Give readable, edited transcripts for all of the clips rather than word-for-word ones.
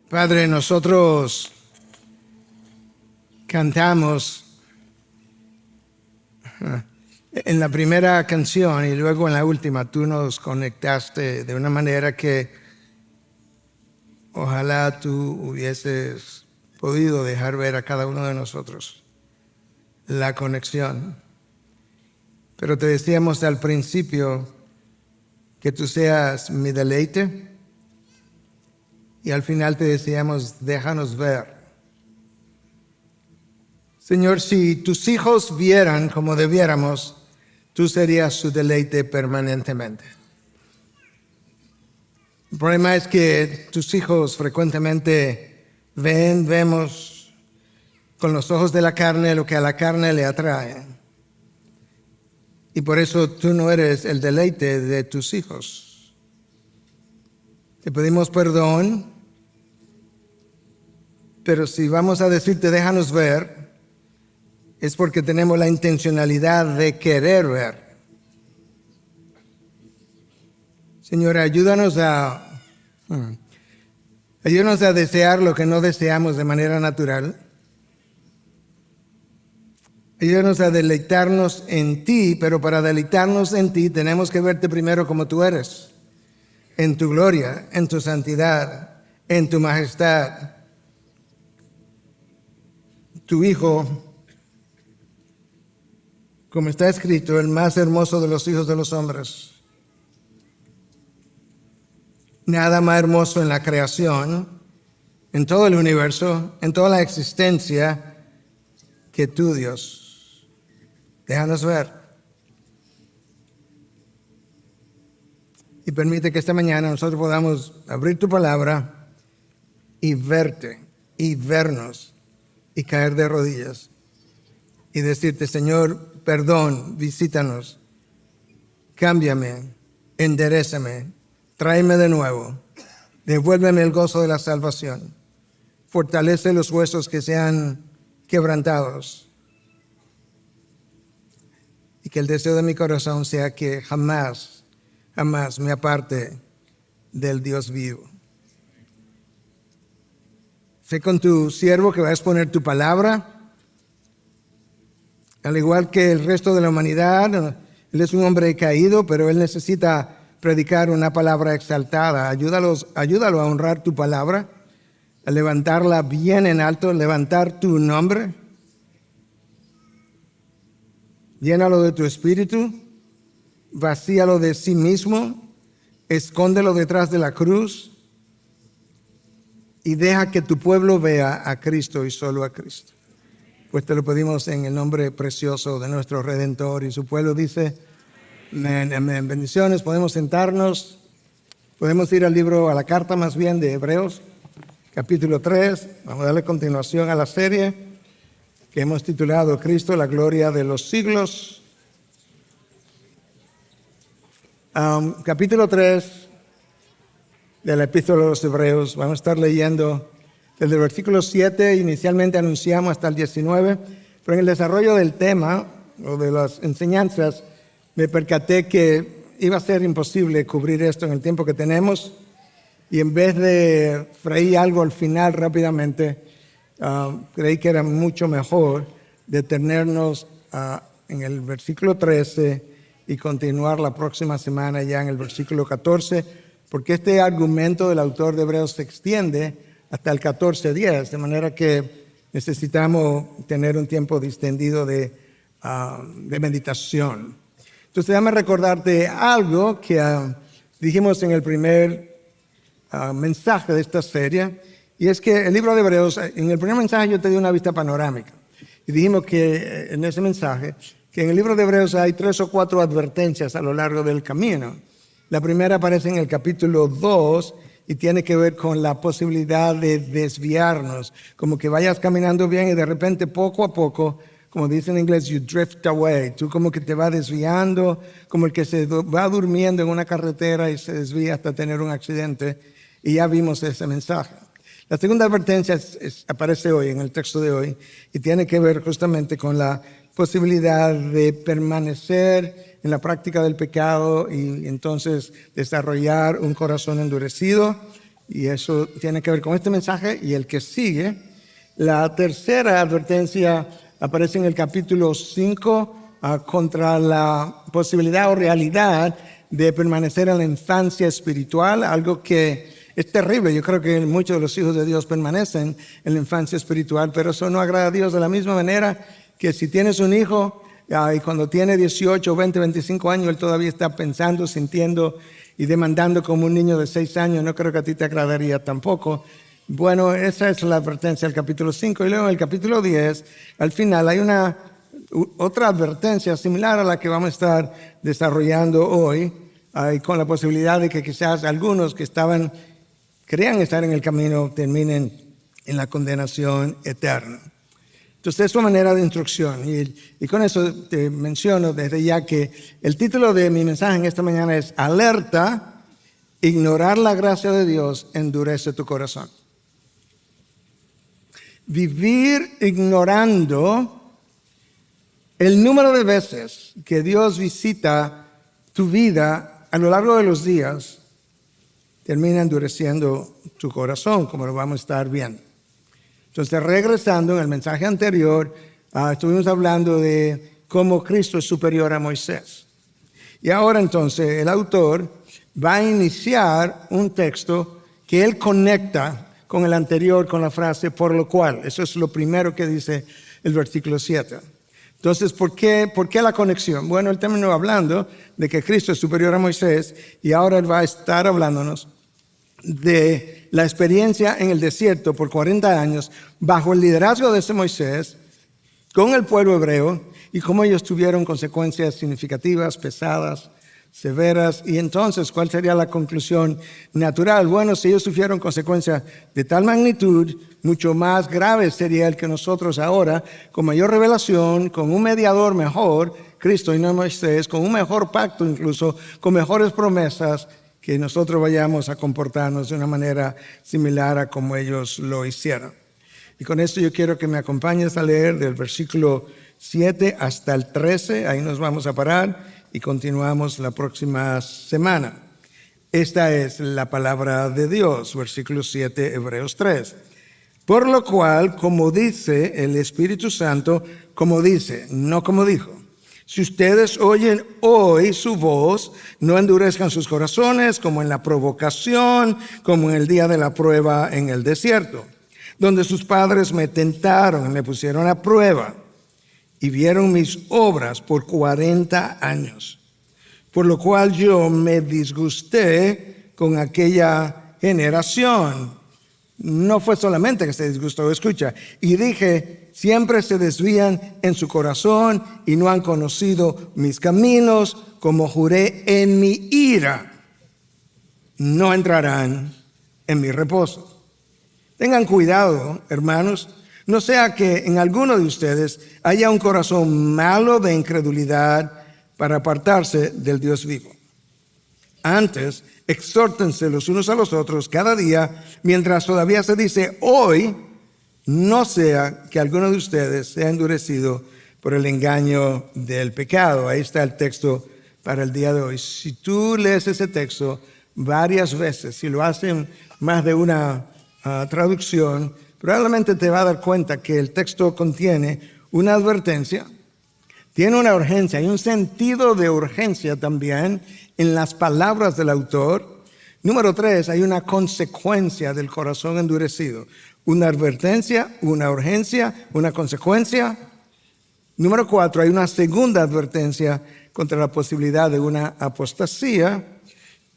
Padre, nosotros cantamos en la primera canción y luego en la última. Tú nos conectaste de una manera que ojalá tú hubieses podido dejar ver a cada uno de nosotros la conexión. Pero te decíamos al principio que tú seas mi deleite y al final te decíamos, déjanos ver. Señor, si tus hijos vieran como debiéramos, tú serías su deleite permanentemente. El problema es que tus hijos frecuentemente vemos con los ojos de la carne lo que a la carne le atrae. Y por eso tú no eres el deleite de tus hijos. Te pedimos perdón, pero si vamos a decirte déjanos ver, es porque tenemos la intencionalidad de querer ver. Señor, ayúdanos a desear lo que no deseamos de manera natural. Ayúdanos a deleitarnos en ti, pero para deleitarnos en ti tenemos que verte primero como tú eres, en tu gloria, en tu santidad, en tu majestad. Tu Hijo, como está escrito, el más hermoso de los hijos de los hombres. Nada más hermoso en la creación, en todo el universo, en toda la existencia, que tú, Dios. Déjanos ver. Y permite que esta mañana nosotros podamos abrir tu palabra y verte y vernos y caer de rodillas y decirte, Señor, perdón, visítanos, cámbiame, enderézame, tráeme de nuevo, devuélveme el gozo de la salvación, fortalece los huesos que sean quebrantados. Y que el deseo de mi corazón sea que jamás me aparte del Dios vivo. Sé con tu siervo que va a exponer tu palabra. Al igual que el resto de la humanidad, él es un hombre caído, pero él necesita predicar una palabra exaltada. Ayúdalo a honrar tu palabra, a levantarla bien en alto, levantar tu nombre. Llénalo de tu espíritu, vacíalo de sí mismo, escóndelo detrás de la cruz y deja que tu pueblo vea a Cristo y solo a Cristo. Pues te lo pedimos en el nombre precioso de nuestro Redentor. Y su pueblo dice, amén, amén. Bendiciones, podemos sentarnos, podemos ir a la carta más bien de Hebreos, capítulo 3. Vamos a darle continuación a la serie que hemos titulado Cristo, la gloria de los siglos. Capítulo 3 de la epístola de los Hebreos. Vamos a estar leyendo desde el versículo 7, inicialmente anunciamos hasta el 19, pero en el desarrollo del tema o de las enseñanzas me percaté que iba a ser imposible cubrir esto en el tiempo que tenemos y en vez de freír algo al final rápidamente, creí que era mucho mejor detenernos en el versículo 13 y continuar la próxima semana ya en el versículo 14, porque este argumento del autor de Hebreos se extiende hasta el 14:10, de manera que necesitamos tener un tiempo distendido de meditación. Entonces déjame recordarte algo que dijimos en el primer mensaje de esta serie, y es que el libro de Hebreos, en el primer mensaje yo te di una vista panorámica y dijimos que en ese mensaje que en el libro de Hebreos hay 3 o 4 advertencias a lo largo del camino. La primera aparece en el capítulo 2 y tiene que ver con la posibilidad de desviarnos, como que vayas caminando bien y de repente poco a poco, como dice en inglés, you drift away, tú como que te vas desviando, como el que se va durmiendo en una carretera y se desvía hasta tener un accidente, y ya vimos ese mensaje. La segunda advertencia aparece hoy, en el texto de hoy, y tiene que ver justamente con la posibilidad de permanecer en la práctica del pecado y entonces desarrollar un corazón endurecido Y eso tiene que ver con este mensaje y el que sigue. La tercera advertencia aparece en el capítulo 5 contra la posibilidad o realidad de permanecer en la infancia espiritual, algo que es terrible. Yo creo que muchos de los hijos de Dios permanecen en la infancia espiritual, pero eso no agrada a Dios de la misma manera que si tienes un hijo y cuando tiene 18, 20, 25 años, él todavía está pensando, sintiendo y demandando como un niño de 6 años, no creo que a ti te agradaría tampoco. Bueno, esa es la advertencia del capítulo 5. Y luego en el capítulo 10, al final, hay otra advertencia similar a la que vamos a estar desarrollando hoy, y con la posibilidad de que quizás algunos que querían estar en el camino terminen en la condenación eterna. Entonces, es una manera de instrucción. Y con eso te menciono desde ya que el título de mi mensaje en esta mañana es Alerta, ignorar la gracia de Dios endurece tu corazón. Vivir ignorando el número de veces que Dios visita tu vida a lo largo de los días termina endureciendo tu corazón, como lo vamos a estar viendo. Entonces, regresando en el mensaje anterior, estuvimos hablando de cómo Cristo es superior a Moisés. Y ahora entonces el autor va a iniciar un texto que él conecta con el anterior, con la frase por lo cual. Eso es lo primero que dice el versículo 7. Entonces, ¿por qué la conexión? Bueno, él terminó hablando de que Cristo es superior a Moisés y ahora él va a estar hablándonos de la experiencia en el desierto por 40 años bajo el liderazgo de ese Moisés con el pueblo hebreo y cómo ellos tuvieron consecuencias significativas, pesadas, severas. Y entonces, ¿cuál sería la conclusión natural? Bueno, si ellos sufrieron consecuencias de tal magnitud, mucho más grave sería el que nosotros ahora, con mayor revelación, con un mediador mejor, Cristo y no Moisés, con un mejor pacto incluso, con mejores promesas, que nosotros vayamos a comportarnos de una manera similar a como ellos lo hicieron. Y con esto yo quiero que me acompañes a leer del versículo 7 hasta el 13, ahí nos vamos a parar y continuamos la próxima semana. Esta es la palabra de Dios, versículo 7, Hebreos 3. Por lo cual, como dice el Espíritu Santo, como dice, no como dijo. Si ustedes oyen hoy su voz, no endurezcan sus corazones como en la provocación, como en el día de la prueba en el desierto, donde sus padres me tentaron, me pusieron a prueba y vieron mis obras por 40 años. Por lo cual yo me disgusté con aquella generación. No fue solamente que se disgustó, escucha, y dije, siempre se desvían en su corazón y no han conocido mis caminos, como juré en mi ira, no entrarán en mi reposo. Tengan cuidado, hermanos, no sea que en alguno de ustedes haya un corazón malo de incredulidad para apartarse del Dios vivo. Antes, exhórtense los unos a los otros cada día, mientras todavía se dice hoy, no sea que alguno de ustedes sea endurecido por el engaño del pecado. Ahí está el texto para el día de hoy. Si tú lees ese texto varias veces, si lo hacen más de una traducción, probablemente te va a dar cuenta que el texto contiene una advertencia, tiene una urgencia, hay un sentido de urgencia también en las palabras del autor. Número 3, hay una consecuencia del corazón endurecido. Una advertencia, una urgencia, una consecuencia. Número 4, hay una segunda advertencia contra la posibilidad de una apostasía.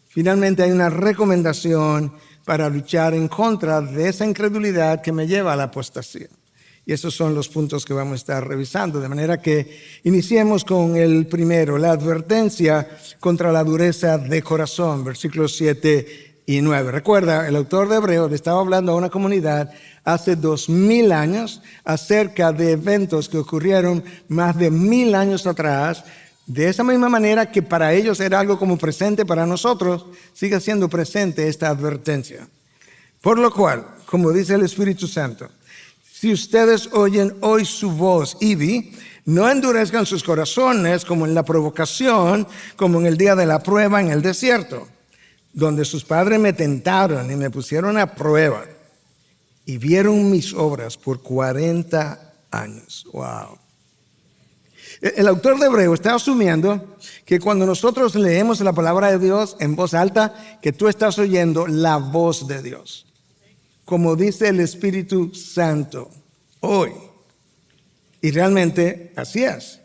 Finalmente hay una recomendación para luchar en contra de esa incredulidad que me lleva a la apostasía. Y esos son los puntos que vamos a estar revisando. De manera que iniciemos con el primero, la advertencia contra la dureza de corazón, versículos 7 y 9. Recuerda, el autor de Hebreos le estaba hablando a una comunidad hace 2000 años acerca de eventos que ocurrieron más de 1000 años atrás. De esa misma manera que para ellos era algo como presente, para nosotros sigue siendo presente esta advertencia. Por lo cual, como dice el Espíritu Santo, si ustedes oyen hoy su voz, Ibi, no endurezcan sus corazones como en la provocación, como en el día de la prueba en el desierto, donde sus padres me tentaron y me pusieron a prueba y vieron mis obras por 40 años. Wow. El autor de Hebreos está asumiendo que cuando nosotros leemos la palabra de Dios en voz alta, que tú estás oyendo la voz de Dios, como dice el Espíritu Santo hoy. Y realmente así es.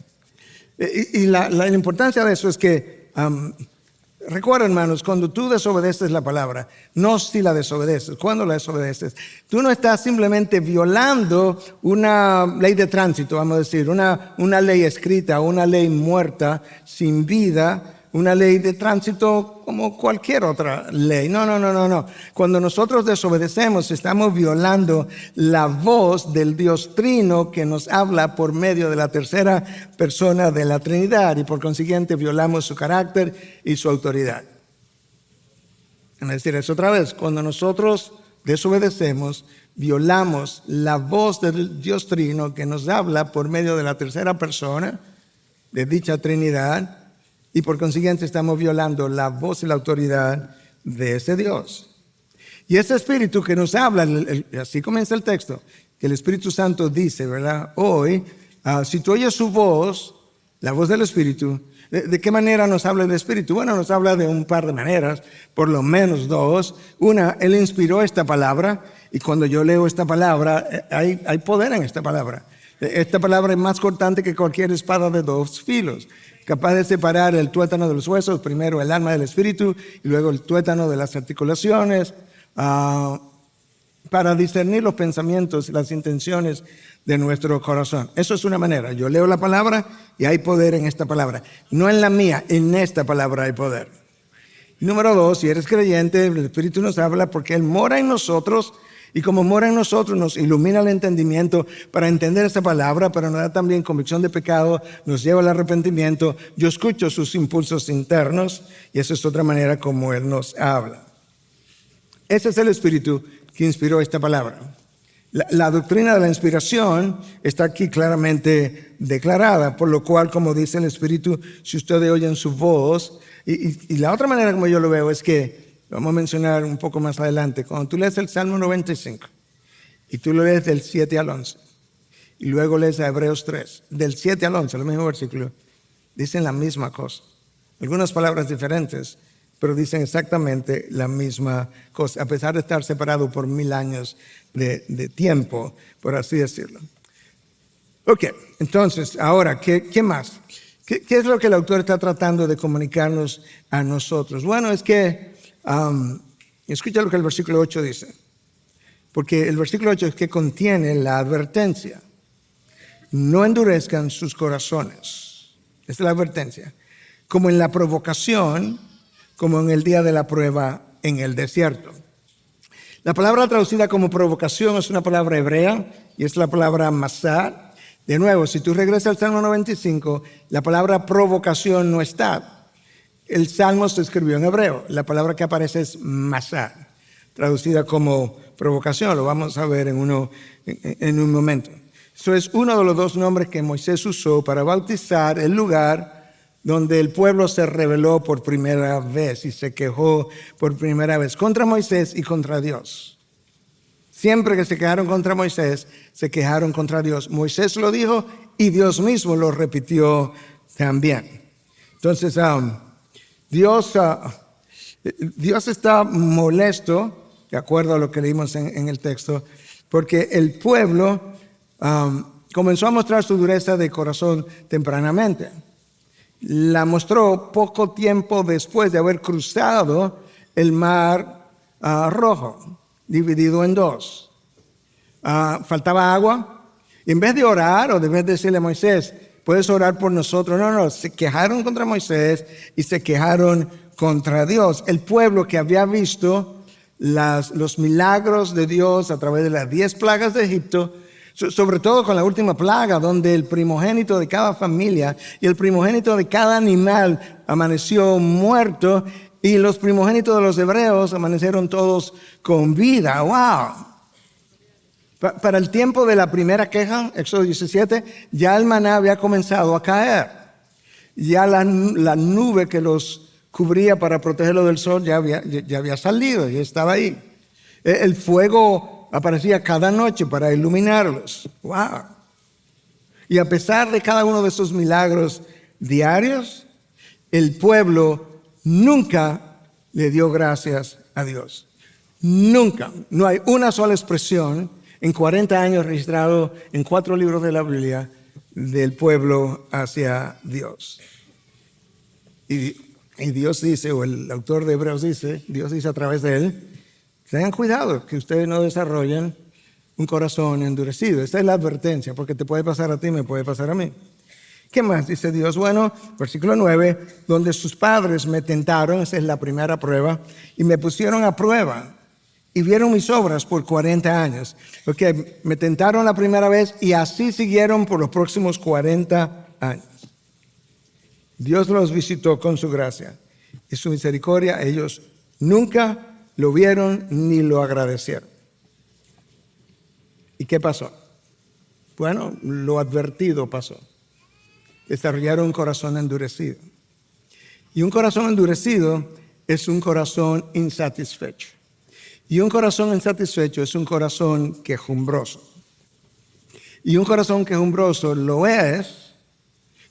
Y la importancia de eso es que, recuerda, hermanos, cuando tú desobedeces la palabra, no si la desobedeces, cuando la desobedeces, tú no estás simplemente violando una ley de tránsito, vamos a decir, una ley escrita, una ley muerta, sin vida, una ley de tránsito como cualquier otra ley. No. Cuando nosotros desobedecemos, estamos violando la voz del Dios Trino que nos habla por medio de la tercera persona de la Trinidad y por consiguiente violamos su carácter y su autoridad. Es decir, eso otra vez, cuando nosotros desobedecemos, violamos la voz del Dios Trino que nos habla por medio de la tercera persona de dicha Trinidad. Y por consiguiente estamos violando la voz y la autoridad de ese Dios. Y ese Espíritu que nos habla, así comienza el texto, que el Espíritu Santo dice, ¿verdad? Hoy, si tú oyes su voz, la voz del Espíritu, ¿de qué manera nos habla el Espíritu? Bueno, nos habla de un par de maneras, por lo menos dos. Una, Él inspiró esta palabra, y cuando yo leo esta palabra, hay poder en esta palabra. Esta palabra es más cortante que cualquier espada de dos filos, capaz de separar el tuétano de los huesos, primero el alma del espíritu y luego el tuétano de las articulaciones, para discernir los pensamientos y las intenciones de nuestro corazón. Eso es una manera. Yo leo la palabra y hay poder en esta palabra. No en la mía, en esta palabra hay poder. Y número dos, si eres creyente, el Espíritu nos habla porque Él mora en nosotros. Y como mora en nosotros, nos ilumina el entendimiento para entender esta palabra, pero nos da también convicción de pecado, nos lleva al arrepentimiento. Yo escucho sus impulsos internos y esa es otra manera como Él nos habla. Ese es el Espíritu que inspiró esta palabra. La doctrina de la inspiración está aquí claramente declarada, por lo cual, como dice el Espíritu, si ustedes oyen su voz, y la otra manera como yo lo veo es que, vamos a mencionar un poco más adelante. Cuando tú lees el Salmo 95 y tú lo lees del 7 al 11 y luego lees a Hebreos 3, del 7 al 11, el mismo versículo, dicen la misma cosa. Algunas palabras diferentes, pero dicen exactamente la misma cosa, a pesar de estar separado por 1000 años de tiempo, por así decirlo. Ok, entonces, ahora, ¿qué más? ¿Qué es lo que el autor está tratando de comunicarnos a nosotros? Bueno, es que escucha lo que el versículo 8 dice, porque el versículo 8 es que contiene la advertencia. No endurezcan sus corazones. Esta es la advertencia. Como en la provocación, como en el día de la prueba en el desierto. La palabra traducida como provocación es una palabra hebrea y es la palabra masá. De nuevo, si tú regresas al Salmo 95, la palabra provocación no está. El Salmo se escribió en hebreo. La palabra que aparece es masá, traducida como provocación. Lo vamos a ver en un momento. Eso es uno de los dos nombres que Moisés usó para bautizar el lugar donde el pueblo se rebeló por primera vez y se quejó por primera vez contra Moisés y contra Dios. Siempre que se quejaron contra Moisés, se quejaron contra Dios. Moisés lo dijo y Dios mismo lo repitió también. Entonces, Dios está molesto, de acuerdo a lo que leímos en el texto, porque el pueblo comenzó a mostrar su dureza de corazón tempranamente. La mostró poco tiempo después de haber cruzado el mar Rojo, dividido en dos. Faltaba agua. Y en vez de orar o en vez de decirle a Moisés, puedes orar por nosotros. No, se quejaron contra Moisés y se quejaron contra Dios. El pueblo que había visto los milagros de Dios a través de las 10 plagas de Egipto, sobre todo con la última plaga, donde el primogénito de cada familia y el primogénito de cada animal amaneció muerto y los primogénitos de los hebreos amanecieron todos con vida. ¡Wow! Para el tiempo de la primera queja, Éxodo 17, ya el maná había comenzado a caer. Ya la nube que los cubría para protegerlo del sol ya había salido, ya estaba ahí. El fuego aparecía cada noche para iluminarlos. ¡Wow! Y a pesar de cada uno de esos milagros diarios, el pueblo nunca le dio gracias a Dios. Nunca. No hay una sola expresión en 40 años registrado en 4 libros de la Biblia del pueblo hacia Dios. Y Dios dice, o el autor de Hebreos dice, Dios dice a través de él, tengan cuidado que ustedes no desarrollen un corazón endurecido. Esta es la advertencia, porque te puede pasar a ti, me puede pasar a mí. ¿Qué más dice Dios? Bueno, versículo 9, donde sus padres me tentaron, esa es la primera prueba, y me pusieron a prueba, y vieron mis obras por 40 años. Porque me tentaron la primera vez, y así siguieron por los próximos 40 años. Dios los visitó con su gracia y su misericordia. Ellos nunca lo vieron ni lo agradecieron. ¿Y qué pasó? Bueno, lo advertido pasó. Desarrollaron un corazón endurecido. Y un corazón endurecido es un corazón insatisfecho. Y un corazón insatisfecho es un corazón quejumbroso. Y un corazón quejumbroso lo es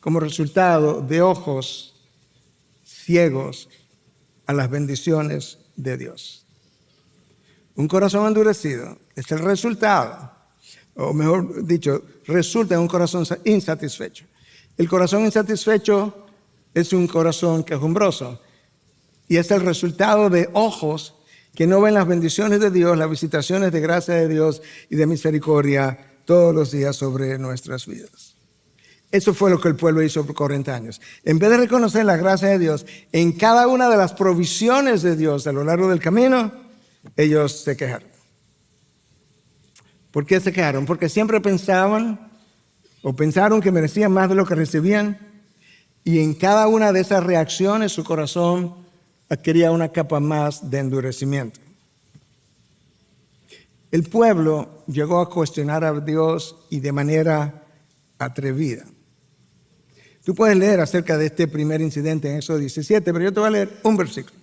como resultado de ojos ciegos a las bendiciones de Dios. Un corazón endurecido es el resultado, o mejor dicho, resulta en un corazón insatisfecho. El corazón insatisfecho es un corazón quejumbroso y es el resultado de ojos que no ven las bendiciones de Dios, las visitaciones de gracia de Dios y de misericordia todos los días sobre nuestras vidas. Eso fue lo que el pueblo hizo por 40 años. En vez de reconocer la gracia de Dios en cada una de las provisiones de Dios a lo largo del camino, ellos se quejaron. ¿Por qué se quejaron? Porque siempre pensaron que merecían más de lo que recibían, y en cada una de esas reacciones su corazón adquiría una capa más de endurecimiento. El pueblo llegó a cuestionar a Dios y de manera atrevida. Tú puedes leer acerca de este primer incidente en Éxodo 17, pero yo te voy a leer un versículo,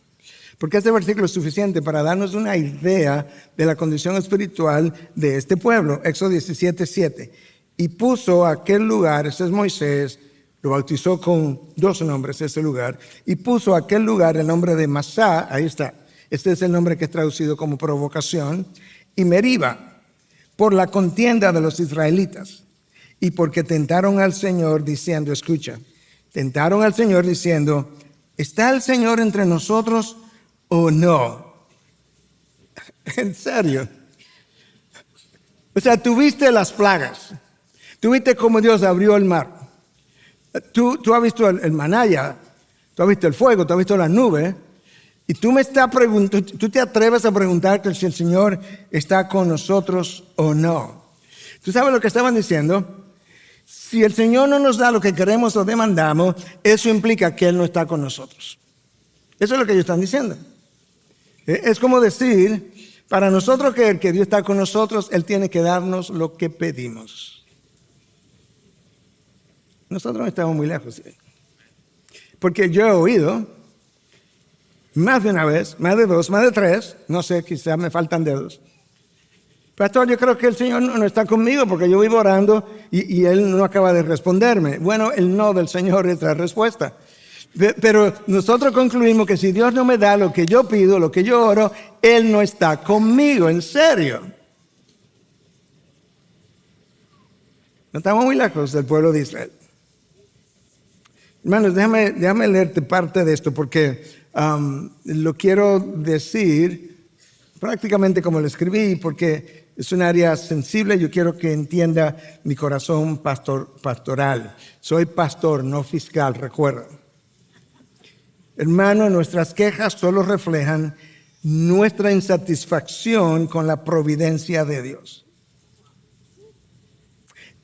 porque este versículo es suficiente para darnos una idea de la condición espiritual de este pueblo. Éxodo 17, 7. Y puso aquel lugar, ese es Moisés, lo bautizó con 2 nombres ese lugar, y puso aquel lugar el nombre de Masá, ahí está, este es el nombre que es traducido como provocación, y Meriba, por la contienda de los israelitas. Y porque tentaron al Señor diciendo, escucha, tentaron al Señor diciendo, ¿está el Señor entre nosotros o no? En serio. O sea, tuviste las plagas, tuviste cómo Dios abrió el mar, tú has visto el maná ya, tú has visto el fuego, tú has visto las nubes, y tú me estás preguntando, tú te atreves a preguntar si el Señor está con nosotros o no. ¿Tú sabes lo que estaban diciendo? Si el Señor no nos da lo que queremos o demandamos, eso implica que Él no está con nosotros. Eso es lo que ellos están diciendo. Es como decir, para nosotros creer que Dios está con nosotros, Él tiene que darnos lo que pedimos. Nosotros no estamos muy lejos. Porque yo he oído, más de una vez, más de 2, más de 3, no sé, quizás me faltan dedos. Pastor, yo creo que el Señor no está conmigo porque yo vivo orando y Él no acaba de responderme. Bueno, el no del Señor es la respuesta. Pero nosotros concluimos que si Dios no me da lo que yo pido, lo que yo oro, Él no está conmigo, en serio. No estamos muy lejos del pueblo de Israel. Hermanos, déjame leerte parte de esto porque lo quiero decir prácticamente como lo escribí, porque es un área sensible. Yo quiero que entienda mi corazón pastoral. Soy pastor, no fiscal, recuerda. Hermano, nuestras quejas solo reflejan nuestra insatisfacción con la providencia de Dios.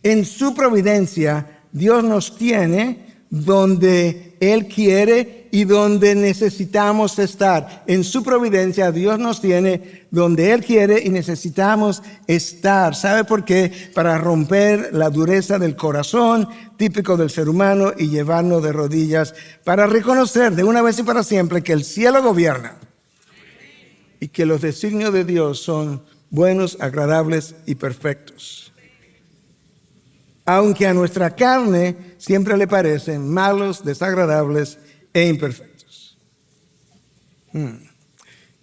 En su providencia, Dios nos tiene donde Él quiere y donde necesitamos estar. En su providencia Dios nos tiene donde Él quiere y necesitamos estar. ¿Sabe por qué? Para romper la dureza del corazón típico del ser humano y llevarnos de rodillas para reconocer de una vez y para siempre que el cielo gobierna y que los designios de Dios son buenos, agradables y perfectos. Aunque a nuestra carne siempre le parecen malos, desagradables e imperfectos.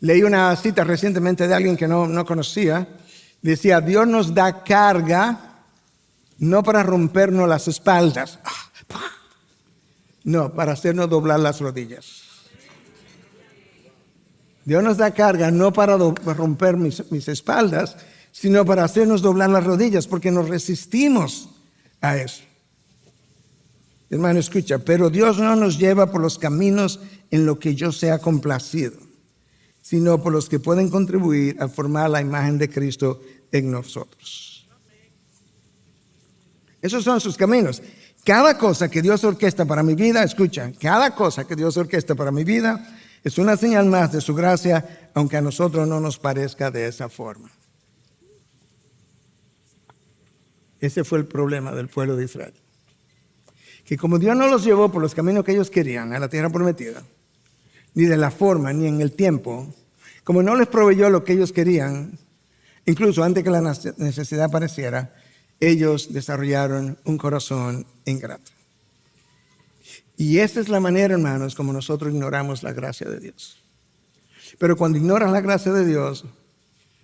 Leí una cita recientemente de alguien que no conocía. Decía, Dios nos da carga no para rompernos las espaldas, no, para hacernos doblar las rodillas. Dios nos da carga no para romper mis espaldas, sino para hacernos doblar las rodillas, porque nos resistimos a eso. Hermano, escucha, pero Dios no nos lleva por los caminos en los que yo sea complacido, sino por los que pueden contribuir a formar la imagen de Cristo en nosotros. Esos son sus caminos. Cada cosa que Dios orquesta para mi vida, escucha, cada cosa que Dios orquesta para mi vida es una señal más de su gracia, aunque a nosotros no nos parezca de esa forma. Ese fue el problema del pueblo de Israel. Que como Dios no los llevó por los caminos que ellos querían a la tierra prometida, ni de la forma, ni en el tiempo, como no les proveyó lo que ellos querían, incluso antes que la necesidad apareciera, ellos desarrollaron un corazón ingrato. Y esa es la manera, hermanos, como nosotros ignoramos la gracia de Dios. Pero cuando ignoras la gracia de Dios,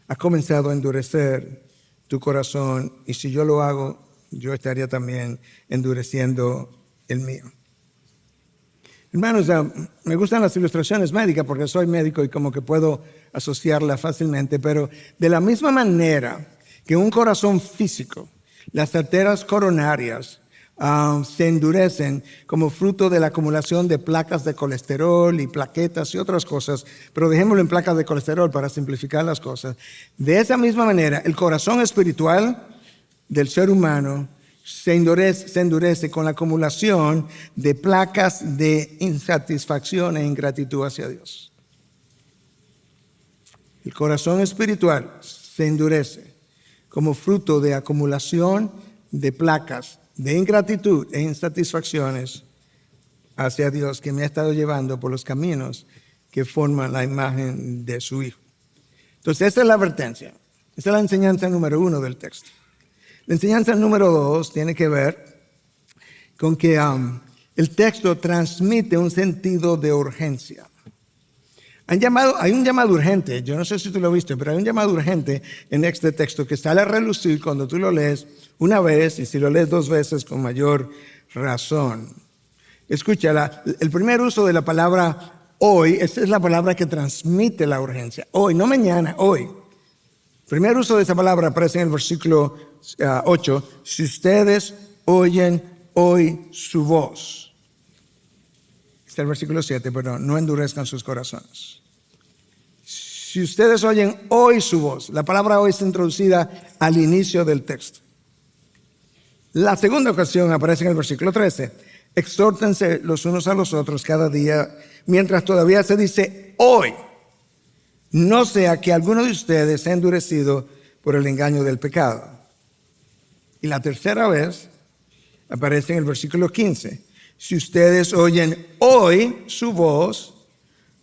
has comenzado a endurecer tu corazón, y si yo lo hago, yo estaría también endureciendo el mío. Hermanos, me gustan las ilustraciones médicas porque soy médico y como que puedo asociarlas fácilmente, pero de la misma manera que un corazón físico, las arterias coronarias se endurecen como fruto de la acumulación de placas de colesterol y plaquetas y otras cosas, pero dejémoslo en placas de colesterol para simplificar las cosas. De esa misma manera, el corazón espiritual del ser humano se endurece con la acumulación de placas de insatisfacción e ingratitud hacia Dios. El corazón espiritual se endurece como fruto de acumulación de placas de ingratitud e insatisfacciones hacia Dios, que me ha estado llevando por los caminos que forman la imagen de su Hijo. Entonces, esa es la advertencia. Esa es la enseñanza número 1 del texto. La enseñanza número 2 tiene que ver con que el texto transmite un sentido de urgencia. Hay un llamado urgente, yo no sé si tú lo has visto, pero hay un llamado urgente en este texto que sale a relucir cuando tú lo lees una vez y si lo lees 2 veces con mayor razón. Escucha, el primer uso de la palabra hoy, esa es la palabra que transmite la urgencia. Hoy, no mañana, hoy. El primer uso de esa palabra aparece en el versículo 8. Si ustedes oyen hoy su voz. Está el versículo 7, perdón, no endurezcan sus corazones. Si ustedes oyen hoy su voz, la palabra hoy está introducida al inicio del texto. La segunda ocasión aparece en el versículo 13. Exhórtense los unos a los otros cada día, mientras todavía se dice hoy. No sea que alguno de ustedes sea endurecido por el engaño del pecado. Y la tercera vez aparece en el versículo 15. Si ustedes oyen hoy su voz,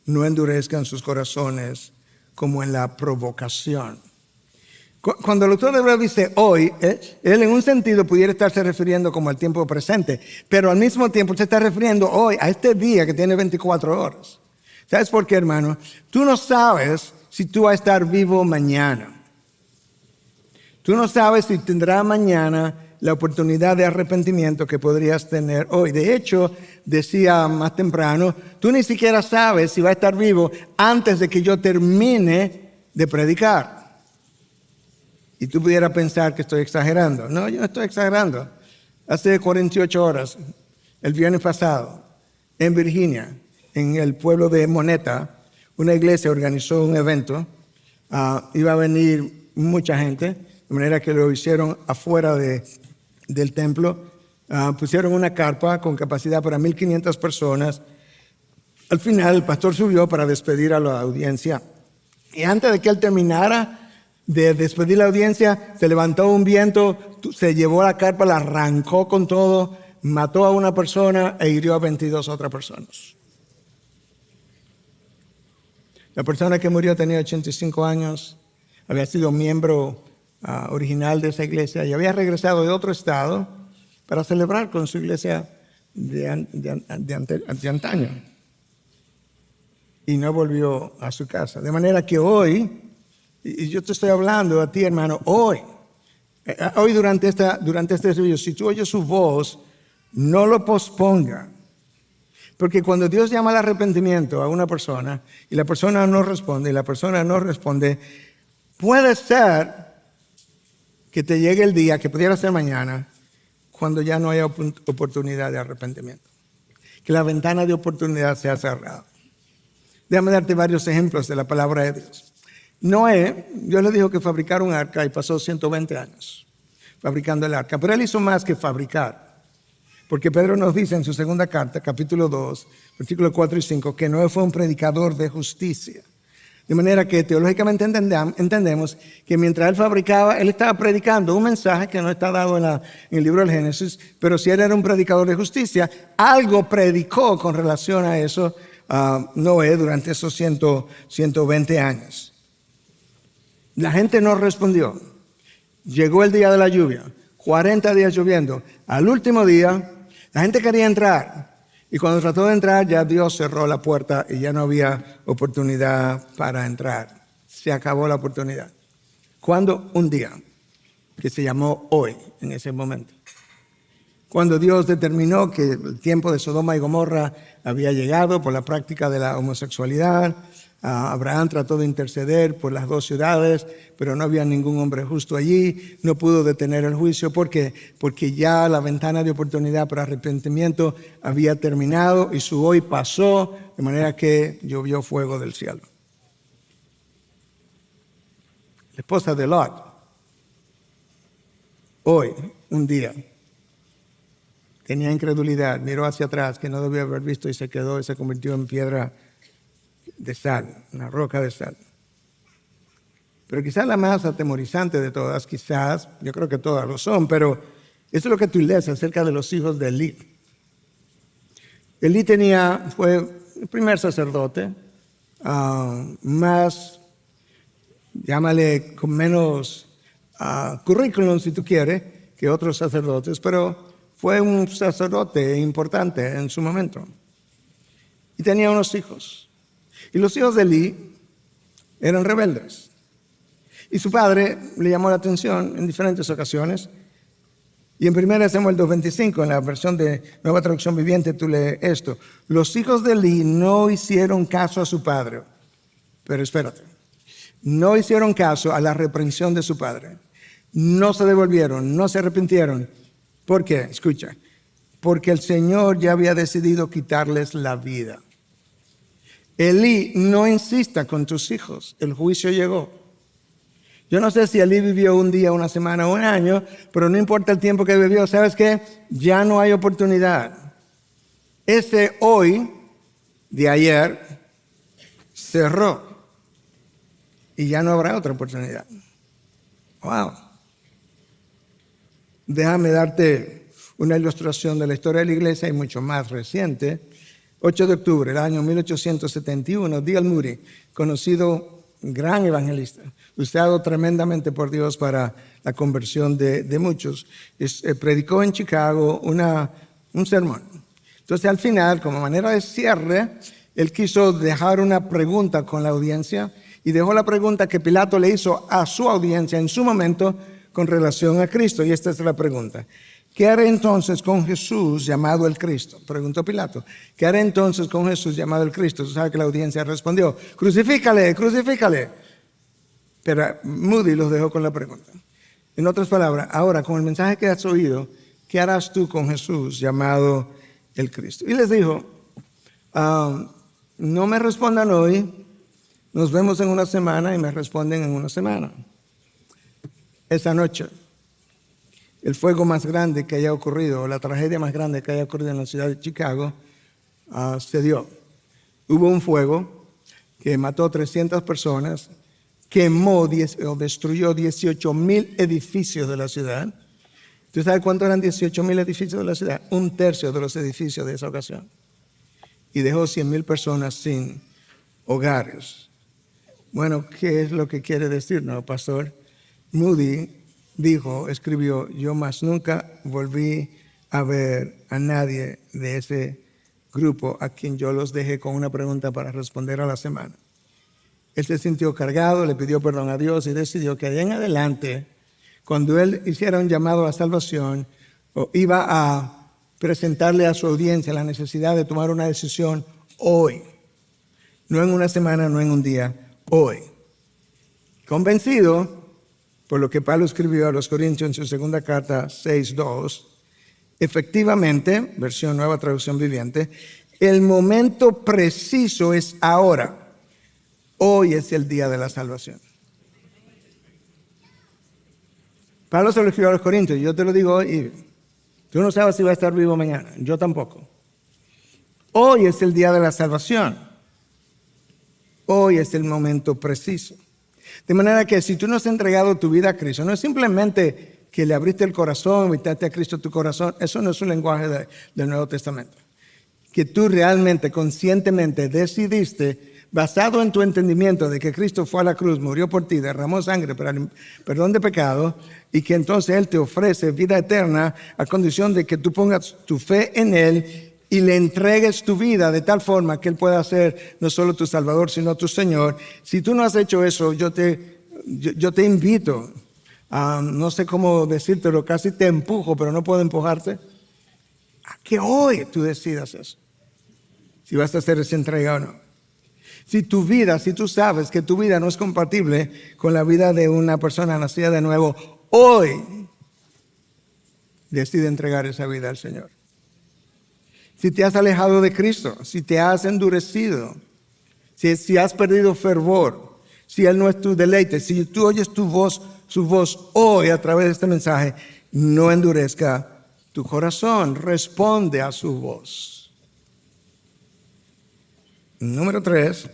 no endurezcan sus corazones como en la provocación. Cuando el autor de Hebreos dice hoy, él en un sentido pudiera estarse refiriendo como al tiempo presente, pero al mismo tiempo se está refiriendo hoy a este día que tiene 24 horas. ¿Sabes por qué, hermano? Tú no sabes si tú vas a estar vivo mañana. Tú no sabes si tendrás mañana la oportunidad de arrepentimiento que podrías tener hoy. De hecho, decía más temprano, tú ni siquiera sabes si va a estar vivo antes de que yo termine de predicar. Y tú pudieras pensar que estoy exagerando. No, yo no estoy exagerando. Hace 48 horas, el viernes pasado, en Virginia, en el pueblo de Moneta, una iglesia organizó un evento. Iba a venir mucha gente, de manera que lo hicieron afuera del templo. Pusieron una carpa con capacidad para 1,500 personas. Al final el pastor subió para despedir a la audiencia y antes de que él terminara de despedir la audiencia, se levantó un viento, se llevó la carpa, la arrancó con todo, mató a una persona e hirió a 22 otras personas. La persona que murió tenía 85 años, había sido miembro original de esa iglesia y había regresado de otro estado para celebrar con su iglesia de antaño. Y no volvió a su casa. De manera que hoy, y yo te estoy hablando a ti, hermano, hoy durante este servicio, si tú oyes su voz, no lo posponga. Porque cuando Dios llama al arrepentimiento a una persona y la persona no responde, puede ser que te llegue el día, que pudiera ser mañana, cuando ya no haya oportunidad de arrepentimiento. Que la ventana de oportunidad se ha cerrado. Déjame darte varios ejemplos de la palabra de Dios. Noé, Dios le dijo que fabricara un arca y pasó 120 años fabricando el arca. Pero él hizo más que fabricar. Porque Pedro nos dice en su segunda carta, capítulo 2, versículos 4 y 5, que Noé fue un predicador de justicia. De manera que teológicamente entendemos que mientras él fabricaba, él estaba predicando un mensaje que no está dado en el libro del Génesis, pero si él era un predicador de justicia, algo predicó con relación a eso Noé durante esos 120 años. La gente no respondió. Llegó el día de la lluvia, 40 días lloviendo. Al último día, la gente quería entrar. Y cuando trató de entrar, ya Dios cerró la puerta y ya no había oportunidad para entrar. Se acabó la oportunidad. ¿Cuándo? Un día, que se llamó hoy, en ese momento. Cuando Dios determinó que el tiempo de Sodoma y Gomorra había llegado por la práctica de la homosexualidad, Abraham trató de interceder por las dos ciudades, pero no había ningún hombre justo allí, no pudo detener el juicio. ¿Por qué? Porque ya la ventana de oportunidad para arrepentimiento había terminado y su hoy pasó, de manera que llovió fuego del cielo. La esposa de Lot, hoy, un día, tenía incredulidad, miró hacia atrás que no debía haber visto y se quedó y se convirtió en piedra de sal, una roca de sal. Pero quizás la más atemorizante de todas, yo creo que todas lo son, pero eso es lo que tú lees acerca de los hijos de Elí. Elí fue el primer sacerdote, más, llámale, con menos currículum si tú quieres, que otros sacerdotes, pero fue un sacerdote importante en su momento. Y tenía unos hijos. Y los hijos de Elí eran rebeldes. Y su padre le llamó la atención en diferentes ocasiones. Y en 1 Samuel 2:25, en la versión de Nueva Traducción Viviente, tú lees esto. Los hijos de Elí no hicieron caso a su padre. Pero espérate. No hicieron caso a la reprensión de su padre. No se devolvieron, no se arrepintieron. ¿Por qué? Escucha. Porque el Señor ya había decidido quitarles la vida. Elí, no insista con tus hijos, el juicio llegó. Yo no sé si Elí vivió un día, una semana o un año, pero no importa el tiempo que vivió, ¿sabes qué? Ya no hay oportunidad. Ese hoy de ayer cerró y ya no habrá otra oportunidad. Wow. Déjame darte una ilustración de la historia de la iglesia y mucho más reciente. 8 de octubre del año 1871, D.L. Moody, conocido gran evangelista, usado tremendamente por Dios para la conversión de muchos, predicó en Chicago un sermón. Entonces al final, como manera de cierre, él quiso dejar una pregunta con la audiencia y dejó la pregunta que Pilato le hizo a su audiencia en su momento con relación a Cristo. Y esta es la pregunta. ¿Qué haré entonces con Jesús llamado el Cristo? Preguntó Pilato. ¿Qué haré entonces con Jesús llamado el Cristo? Tú sabes que la audiencia respondió, crucifícale, crucifícale. Pero Moody los dejó con la pregunta. En otras palabras, ahora con el mensaje que has oído, ¿qué harás tú con Jesús llamado el Cristo? Y les dijo, no me respondan hoy, nos vemos en una semana y me responden en una semana. Esa noche, el fuego más grande que haya ocurrido, o la tragedia más grande que haya ocurrido en la ciudad de Chicago, se dio. Hubo un fuego que mató 300 personas, quemó o destruyó 18,000 edificios de la ciudad. ¿Tú sabes cuántos eran 18,000 edificios de la ciudad? 1/3 de los edificios de esa ocasión. Y dejó 100,000 personas sin hogares. Bueno, ¿qué es lo que quiere decir, no, pastor? Moody escribió, yo más nunca volví a ver a nadie de ese grupo a quien yo los dejé con una pregunta para responder a la semana. Él se sintió cargado, le pidió perdón a Dios y decidió que de en adelante, cuando él hiciera un llamado a salvación, iba a presentarle a su audiencia la necesidad de tomar una decisión hoy. No en una semana, no en un día, hoy. Convencido por lo que Pablo escribió a los Corintios en su segunda carta 6:2, efectivamente, versión Nueva Traducción Viviente, el momento preciso es ahora. Hoy es el día de la salvación. Pablo se lo escribió a los Corintios, yo te lo digo hoy, tú no sabes si va a estar vivo mañana, yo tampoco. Hoy es el día de la salvación. Hoy es el momento preciso. De manera que si tú no has entregado tu vida a Cristo, no es simplemente que le abriste el corazón, invitaste a Cristo a tu corazón, eso no es un lenguaje del Nuevo Testamento. Que tú realmente, conscientemente decidiste, basado en tu entendimiento de que Cristo fue a la cruz, murió por ti, derramó sangre para el perdón de pecado, y que entonces Él te ofrece vida eterna a condición de que tú pongas tu fe en Él y le entregues tu vida de tal forma que Él pueda ser no solo tu Salvador, sino tu Señor. Si tú no has hecho eso, yo te invito, no sé cómo decírtelo, casi te empujo, pero no puedo empujarte, a que hoy tú decidas eso. Si vas a hacer esa entrega o no. Si tú sabes que tu vida no es compatible con la vida de una persona nacida de nuevo, hoy decide entregar esa vida al Señor. Si te has alejado de Cristo, si te has endurecido, si has perdido fervor, si Él no es tu deleite, si tú oyes su voz hoy a través de este mensaje, no endurezca tu corazón, responde a su voz. Número 3,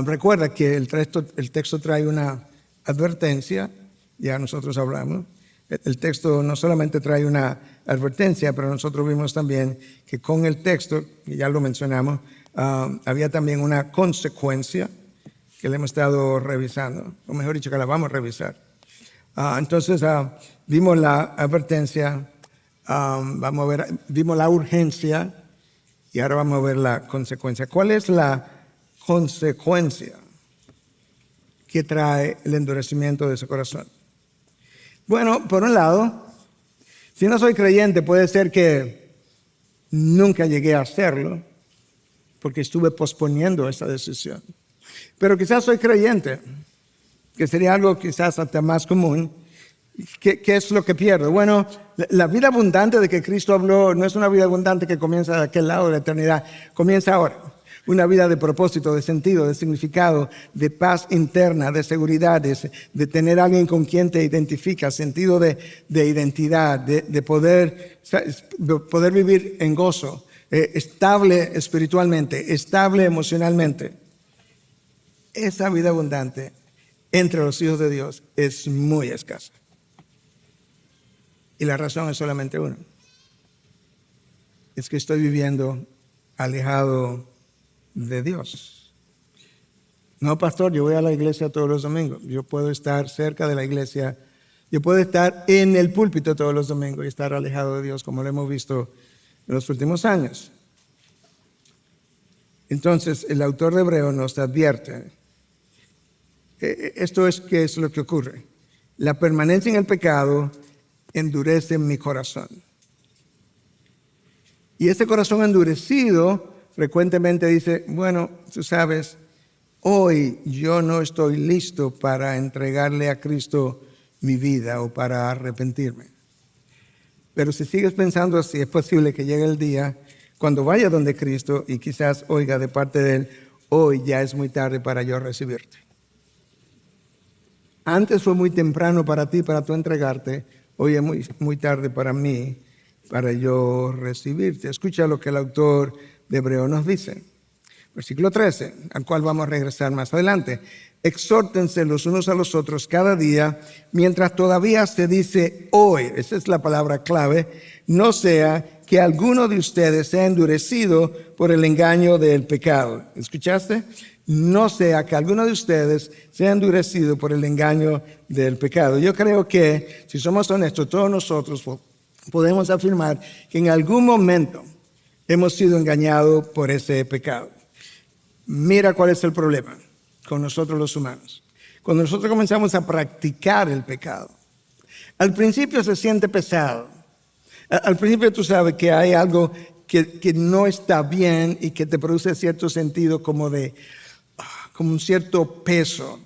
recuerda que el texto trae una advertencia, ya nosotros hablamos. El texto no solamente trae una advertencia, pero nosotros vimos también que con el texto, y ya lo mencionamos, había también una consecuencia que le hemos estado revisando, o mejor dicho, que la vamos a revisar. Entonces, vimos la advertencia, vimos la urgencia, y ahora vamos a ver la consecuencia. ¿Cuál es la consecuencia que trae el endurecimiento de su corazón? Bueno, por un lado, si no soy creyente, puede ser que nunca llegué a hacerlo, porque estuve posponiendo esa decisión. Pero quizás soy creyente, que sería algo quizás hasta más común. ¿Qué es lo que pierdo? Bueno, la vida abundante de que Cristo habló no es una vida abundante que comienza de aquel lado de la eternidad, comienza ahora. Una vida de propósito, de sentido, de significado, de paz interna, de seguridad, de tener a alguien con quien te identificas, sentido de identidad, de poder vivir en gozo, estable espiritualmente, estable emocionalmente. Esa vida abundante entre los hijos de Dios es muy escasa. Y la razón es solamente una. Es que estoy viviendo alejado de Dios. No, pastor, yo voy a la iglesia todos los domingos. Yo puedo estar cerca de la iglesia. Yo puedo estar en el púlpito todos los domingos y estar alejado de Dios, como lo hemos visto en los últimos años. Entonces, el autor de Hebreos nos advierte. Esto es qué es lo que ocurre. La permanencia en el pecado endurece mi corazón. Y ese corazón endurecido frecuentemente dice, bueno, tú sabes, hoy yo no estoy listo para entregarle a Cristo mi vida o para arrepentirme. Pero si sigues pensando así, es posible que llegue el día cuando vaya donde Cristo y quizás oiga de parte de Él, hoy ya es muy tarde para yo recibirte. Antes fue muy temprano para ti, para tú entregarte, hoy es muy tarde para mí, para yo recibirte. Escucha lo que el autor de Hebreos nos dice. Versículo 13, al cual vamos a regresar más adelante. Exhórtense los unos a los otros cada día, mientras todavía se dice hoy, esa es la palabra clave, no sea que alguno de ustedes sea endurecido por el engaño del pecado. ¿Escuchaste? No sea que alguno de ustedes sea endurecido por el engaño del pecado. Yo creo que, si somos honestos, todos nosotros podemos afirmar que en algún momento hemos sido engañados por ese pecado. Mira cuál es el problema con nosotros los humanos. Cuando nosotros comenzamos a practicar el pecado, al principio se siente pesado. Al principio tú sabes que hay algo que no está bien y que te produce cierto sentido como un cierto peso.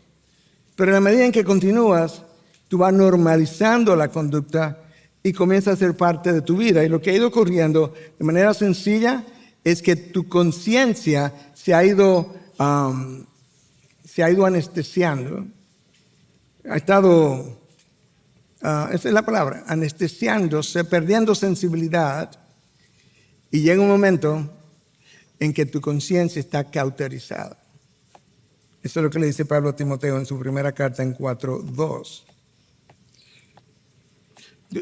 Pero en la medida en que continúas, tú vas normalizando la conducta y comienza a ser parte de tu vida. Y lo que ha ido ocurriendo de manera sencilla es que tu conciencia se ha ido anestesiando. Ha estado, esa es la palabra, anestesiándose, perdiendo sensibilidad. Y llega un momento en que tu conciencia está cauterizada. Eso es lo que le dice Pablo a Timoteo en su primera carta en 4:2.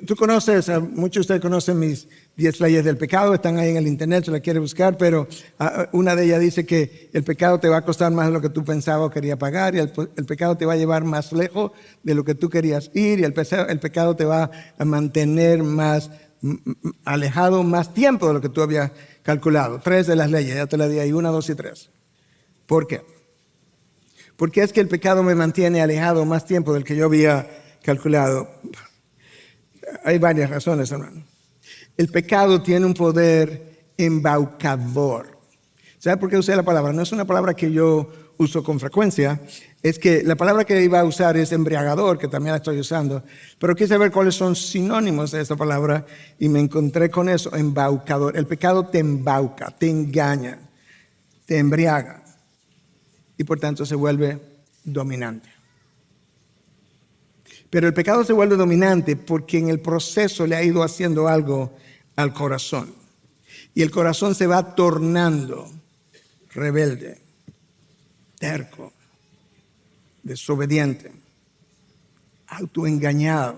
Tú conoces, muchos de ustedes conocen mis 10 leyes del pecado, están ahí en el internet, se la quiere buscar, pero una de ellas dice que el pecado te va a costar más de lo que tú pensabas o querías pagar, y el pecado te va a llevar más lejos de lo que tú querías ir, y el pecado te va a mantener más alejado más tiempo de lo que tú habías calculado. 3 de las leyes, ya te las di ahí, 1, 2 y 3. ¿Por qué? Porque es que el pecado me mantiene alejado más tiempo del que yo había calculado. Hay varias razones, hermano. El pecado tiene un poder embaucador. ¿Sabe por qué usé la palabra? No es una palabra que yo uso con frecuencia. Es que la palabra que iba a usar es embriagador, que también la estoy usando. Pero quise ver cuáles son sinónimos de esa palabra y me encontré con eso, embaucador. El pecado te embauca, te engaña, te embriaga y por tanto se vuelve dominante. Pero el pecado se vuelve dominante porque en el proceso le ha ido haciendo algo al corazón. Y el corazón se va tornando rebelde, terco, desobediente, autoengañado.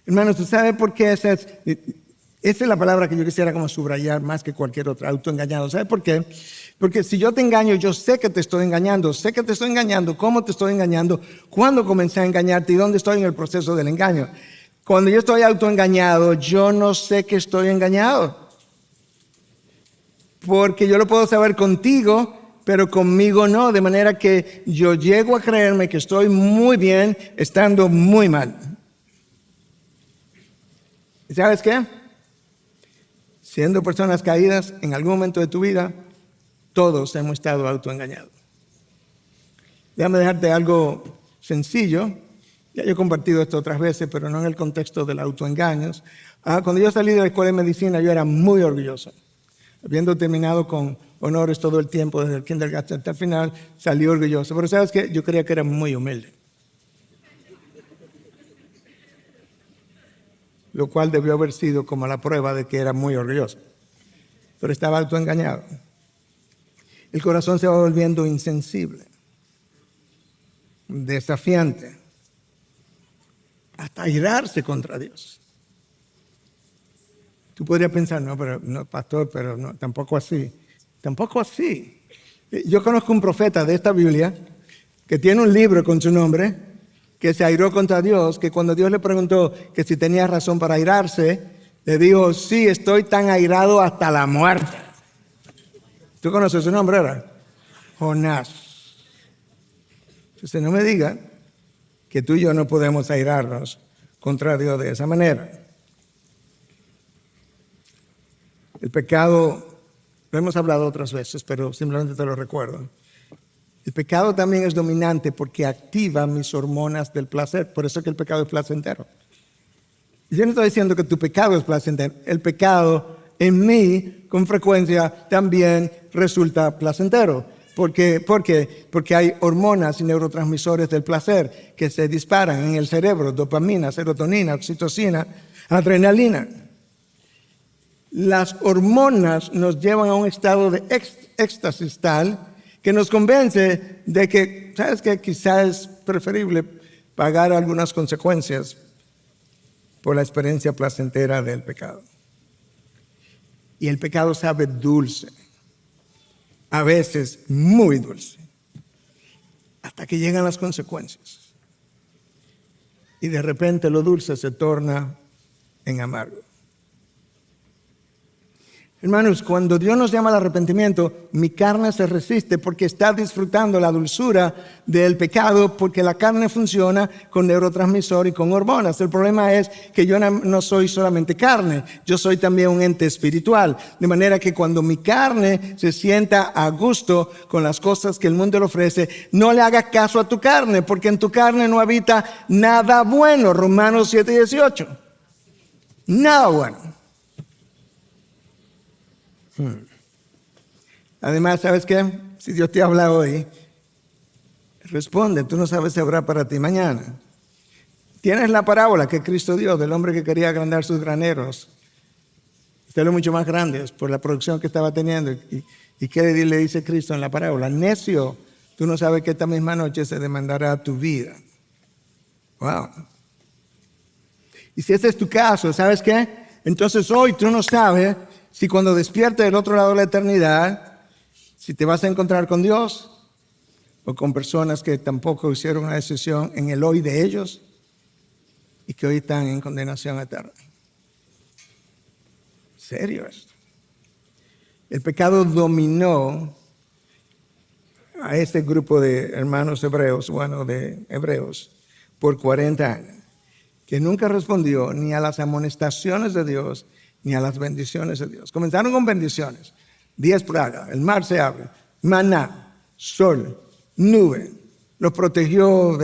Hermanos, ¿tú sabes por qué esa es la palabra que yo quisiera como subrayar más que cualquier otra? Autoengañado. ¿Sabes por qué? Porque si yo te engaño, yo sé que te estoy engañando. Sé que te estoy engañando, cómo te estoy engañando, cuándo comencé a engañarte y dónde estoy en el proceso del engaño. Cuando yo estoy autoengañado, yo no sé que estoy engañado. Porque yo lo puedo saber contigo, pero conmigo no. De manera que yo llego a creerme que estoy muy bien estando muy mal. ¿Y sabes qué? Siendo personas caídas en algún momento de tu vida, todos hemos estado autoengañados. Déjame dejarte algo sencillo. Ya yo he compartido esto otras veces, pero no en el contexto del autoengaños. Cuando yo salí de la escuela de medicina, yo era muy orgulloso. Habiendo terminado con honores todo el tiempo, desde el kindergarten hasta el final, salí orgulloso. Pero ¿sabes qué? Yo creía que era muy humilde. Lo cual debió haber sido como la prueba de que era muy orgulloso. Pero estaba autoengañado. El corazón se va volviendo insensible, desafiante, hasta airarse contra Dios. Tú podrías pensar, no, pastor, pero no, tampoco así. Tampoco así. Yo conozco un profeta de esta Biblia que tiene un libro con su nombre, que se airó contra Dios, que cuando Dios le preguntó que si tenía razón para airarse, le dijo, sí, estoy tan airado hasta la muerte. ¿Tú conoces su nombre, verdad? Jonás. Entonces no me diga que tú y yo no podemos airarnos contra Dios de esa manera. El pecado, lo hemos hablado otras veces, pero simplemente te lo recuerdo. El pecado también es dominante porque activa mis hormonas del placer. Por eso es que el pecado es placentero. Yo no estoy diciendo que tu pecado es placentero. El pecado en mí, con frecuencia, también resulta placentero. ¿Por qué? Porque hay hormonas y neurotransmisores del placer que se disparan en el cerebro: dopamina, serotonina, oxitocina, adrenalina. Las hormonas nos llevan a un estado de éxtasis tal que nos convence de que, ¿sabes qué? Quizás es preferible pagar algunas consecuencias por la experiencia placentera del pecado. Y el pecado sabe dulce, a veces muy dulce, hasta que llegan las consecuencias. Y de repente lo dulce se torna en amargo. Hermanos, cuando Dios nos llama al arrepentimiento, mi carne se resiste porque está disfrutando la dulzura del pecado, porque la carne funciona con neurotransmisor y con hormonas. El problema es que yo no soy solamente carne, yo soy también un ente espiritual. De manera que cuando mi carne se sienta a gusto con las cosas que el mundo le ofrece, no le hagas caso a tu carne, porque en tu carne no habita nada bueno. Romanos 7:18. Nada bueno. Además, ¿sabes qué? Si Dios te habla hoy, responde. Tú no sabes si habrá para ti mañana. Tienes la parábola que Cristo dio del hombre que quería agrandar sus graneros, hacerlo mucho más grandes por la producción que estaba teniendo. ¿Y qué le dice Cristo en la parábola? Necio, tú no sabes que esta misma noche se demandará tu vida. Wow. Y si ese es tu caso, ¿sabes qué? Entonces hoy tú no sabes si cuando despiertes del otro lado de la eternidad, si te vas a encontrar con Dios o con personas que tampoco hicieron una decisión en el hoy de ellos y que hoy están en condenación eterna. ¿Serio esto? El pecado dominó a este grupo de hermanos hebreos, de hebreos, por 40 años, que nunca respondió ni a las amonestaciones de Dios ni a las bendiciones de Dios. Comenzaron con bendiciones. 10 plagas, el mar se abre, maná, sol, nube. Los protegió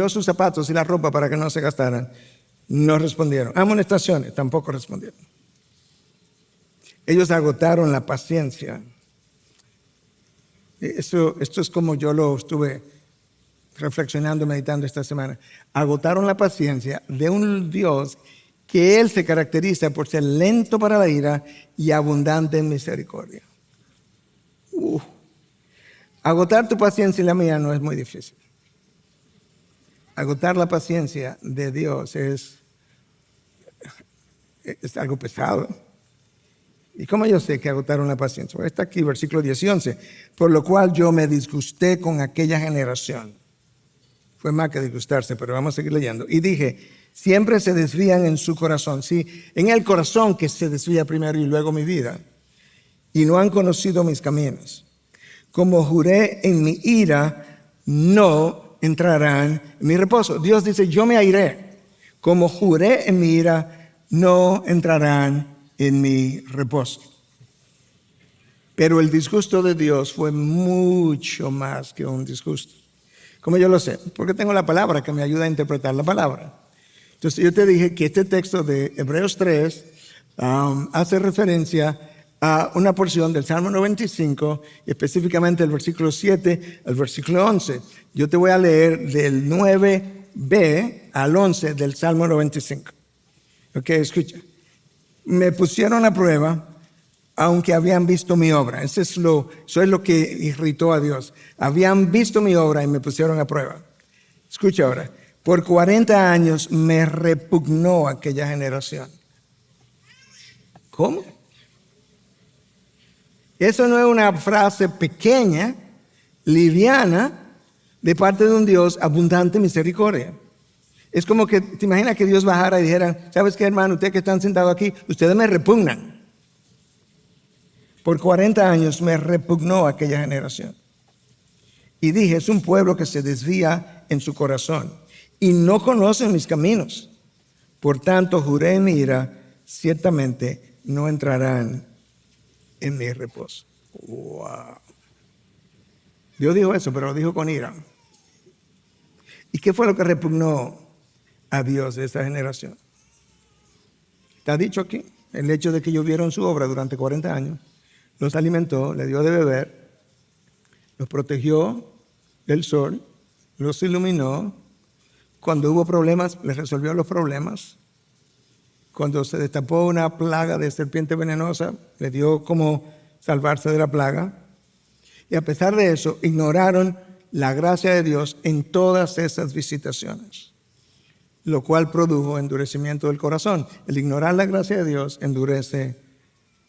sus zapatos y la ropa para que no se gastaran. No respondieron. Amonestaciones, tampoco respondieron. Ellos agotaron la paciencia. Esto es como yo lo estuve reflexionando, meditando esta semana. Agotaron la paciencia de un Dios que Él se caracteriza por ser lento para la ira y abundante en misericordia. Agotar tu paciencia y la mía no es muy difícil. Agotar la paciencia de Dios es algo pesado. ¿Y cómo yo sé que agotaron la paciencia? Pues está aquí, versículo 10 y 11. Por lo cual yo me disgusté con aquella generación. Fue más que disgustarse, pero vamos a seguir leyendo. Y dije, siempre se desvían en su corazón. Sí, en el corazón que se desvía primero y luego mi vida. Y no han conocido mis caminos. Como juré en mi ira, no entrarán en mi reposo. Dios dice, yo me airé. Como juré en mi ira, no entrarán en mi reposo. Pero el disgusto de Dios fue mucho más que un disgusto. ¿Cómo yo lo sé? Porque tengo la palabra que me ayuda a interpretar la palabra. Entonces yo te dije que este texto de Hebreos 3 hace referencia a una porción del Salmo 95, específicamente el versículo 7 al versículo 11. Yo te voy a leer del 9b al 11 del Salmo 95. Ok, escucha. Me pusieron a prueba, aunque habían visto mi obra. Eso es lo que irritó a Dios. Habían visto mi obra y me pusieron a prueba. Escucha ahora. Por 40 años me repugnó aquella generación. ¿Cómo? Eso no es una frase pequeña, liviana, de parte de un Dios abundante en misericordia. Es como que, te imaginas que Dios bajara y dijera, ¿sabes qué, hermano? Ustedes que están sentados aquí, ustedes me repugnan. Por 40 años me repugnó aquella generación. Y dije, es un pueblo que se desvía en su corazón y no conocen mis caminos. Por tanto, juré en mi ira, ciertamente no entrarán en mi reposo. Wow. Dios dijo eso, pero lo dijo con ira. ¿Y qué fue lo que repugnó a Dios de esa generación? Está dicho aquí, el hecho de que ellos vieron su obra durante 40 años, los alimentó, les dio de beber, los protegió del sol, los iluminó. Cuando hubo problemas, les resolvió los problemas. cuando se destapó una plaga de serpiente venenosa, le dio como salvarse de la plaga. Y a pesar de eso, ignoraron la gracia de Dios en todas esas visitaciones, lo cual produjo endurecimiento del corazón. El ignorar la gracia de Dios endurece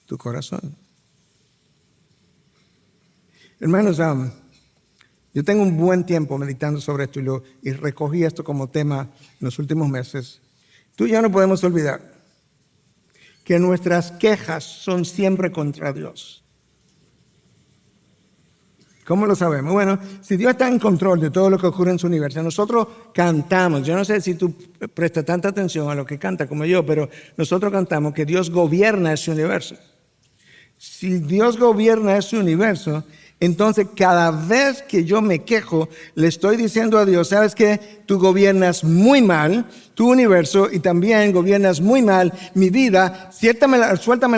tu corazón. Hermanos, yo tengo un buen tiempo meditando sobre esto y recogí esto como tema en los últimos meses. Tú y yo no podemos olvidar que nuestras quejas son siempre contra Dios. ¿Cómo lo sabemos? Bueno, si Dios está en control de todo lo que ocurre en su universo, nosotros cantamos. Yo no sé si tú prestas tanta atención a lo que canta como yo, pero nosotros cantamos que Dios gobierna ese universo. Si Dios gobierna ese universo, entonces cada vez que yo me quejo, le estoy diciendo a Dios, ¿sabes qué? Tú gobiernas muy mal tu universo y también gobiernas muy mal mi vida. Suéltame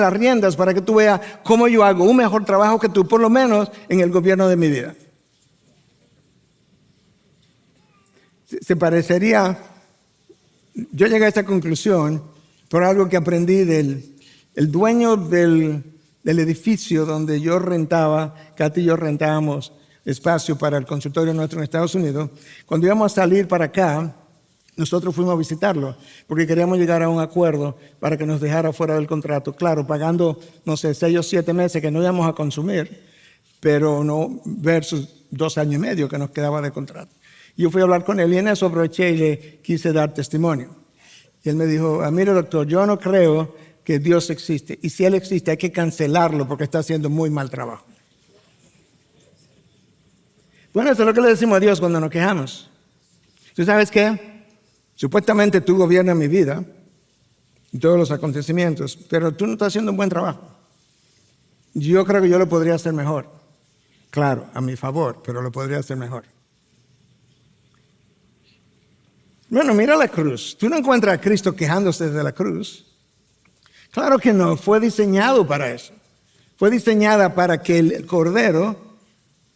las riendas para que tú veas cómo yo hago un mejor trabajo que tú, por lo menos en el gobierno de mi vida. Se parecería, yo llegué a esta conclusión por algo que aprendí del dueño del edificio donde yo rentaba. Katy y yo rentábamos espacio para el consultorio nuestro en Estados Unidos. Cuando íbamos a salir para acá, nosotros fuimos a visitarlo porque queríamos llegar a un acuerdo para que nos dejara fuera del contrato. Claro, pagando, 6 o 7 meses que no íbamos a consumir, pero no versus 2 años y medio que nos quedaba de contrato. Yo fui a hablar con él y en eso aproveché y le quise dar testimonio. Y él me dijo, mire doctor, yo no creo que Dios existe. Y si Él existe, hay que cancelarlo porque está haciendo muy mal trabajo. Bueno, eso es lo que le decimos a Dios cuando nos quejamos. ¿Tú sabes qué? Supuestamente tú gobiernas mi vida y todos los acontecimientos, pero tú no estás haciendo un buen trabajo. Yo creo que yo lo podría hacer mejor. Claro, a mi favor, pero lo podría hacer mejor. Bueno, mira la cruz. Tú no encuentras a Cristo quejándose de la cruz. Claro que no, fue diseñado para eso. Fue diseñada para que el cordero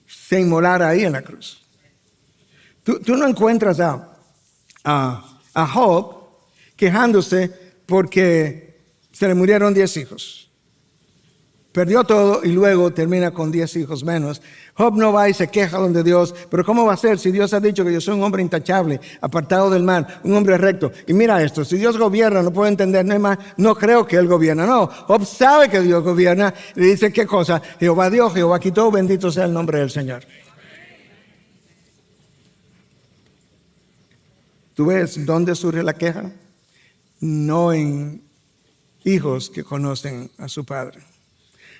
se inmolara ahí en la cruz. Tú no encuentras a Job quejándose porque se le murieron 10 hijos. Perdió todo y luego termina con 10 hijos menos. Job no va y se queja donde Dios, pero ¿cómo va a ser si Dios ha dicho que yo soy un hombre intachable, apartado del mal, un hombre recto? Y mira esto, si Dios gobierna, no puedo entender, no creo que Él gobierna. No, Job sabe que Dios gobierna y dice, ¿qué cosa? Jehová dio, Jehová quitó, bendito sea el nombre del Señor. ¿Tú ves dónde surge la queja? No en hijos que conocen a su padre.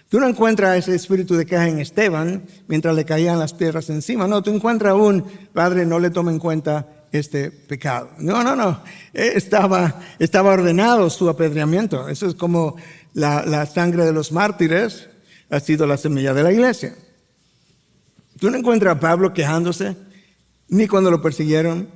Tú no encuentras ese espíritu de queja en Esteban mientras le caían las piedras encima. No, tú encuentras padre, no le tome en cuenta este pecado. No. Estaba ordenado su apedreamiento. Eso es como la sangre de los mártires ha sido la semilla de la iglesia. Tú no encuentras a Pablo quejándose ni cuando lo persiguieron,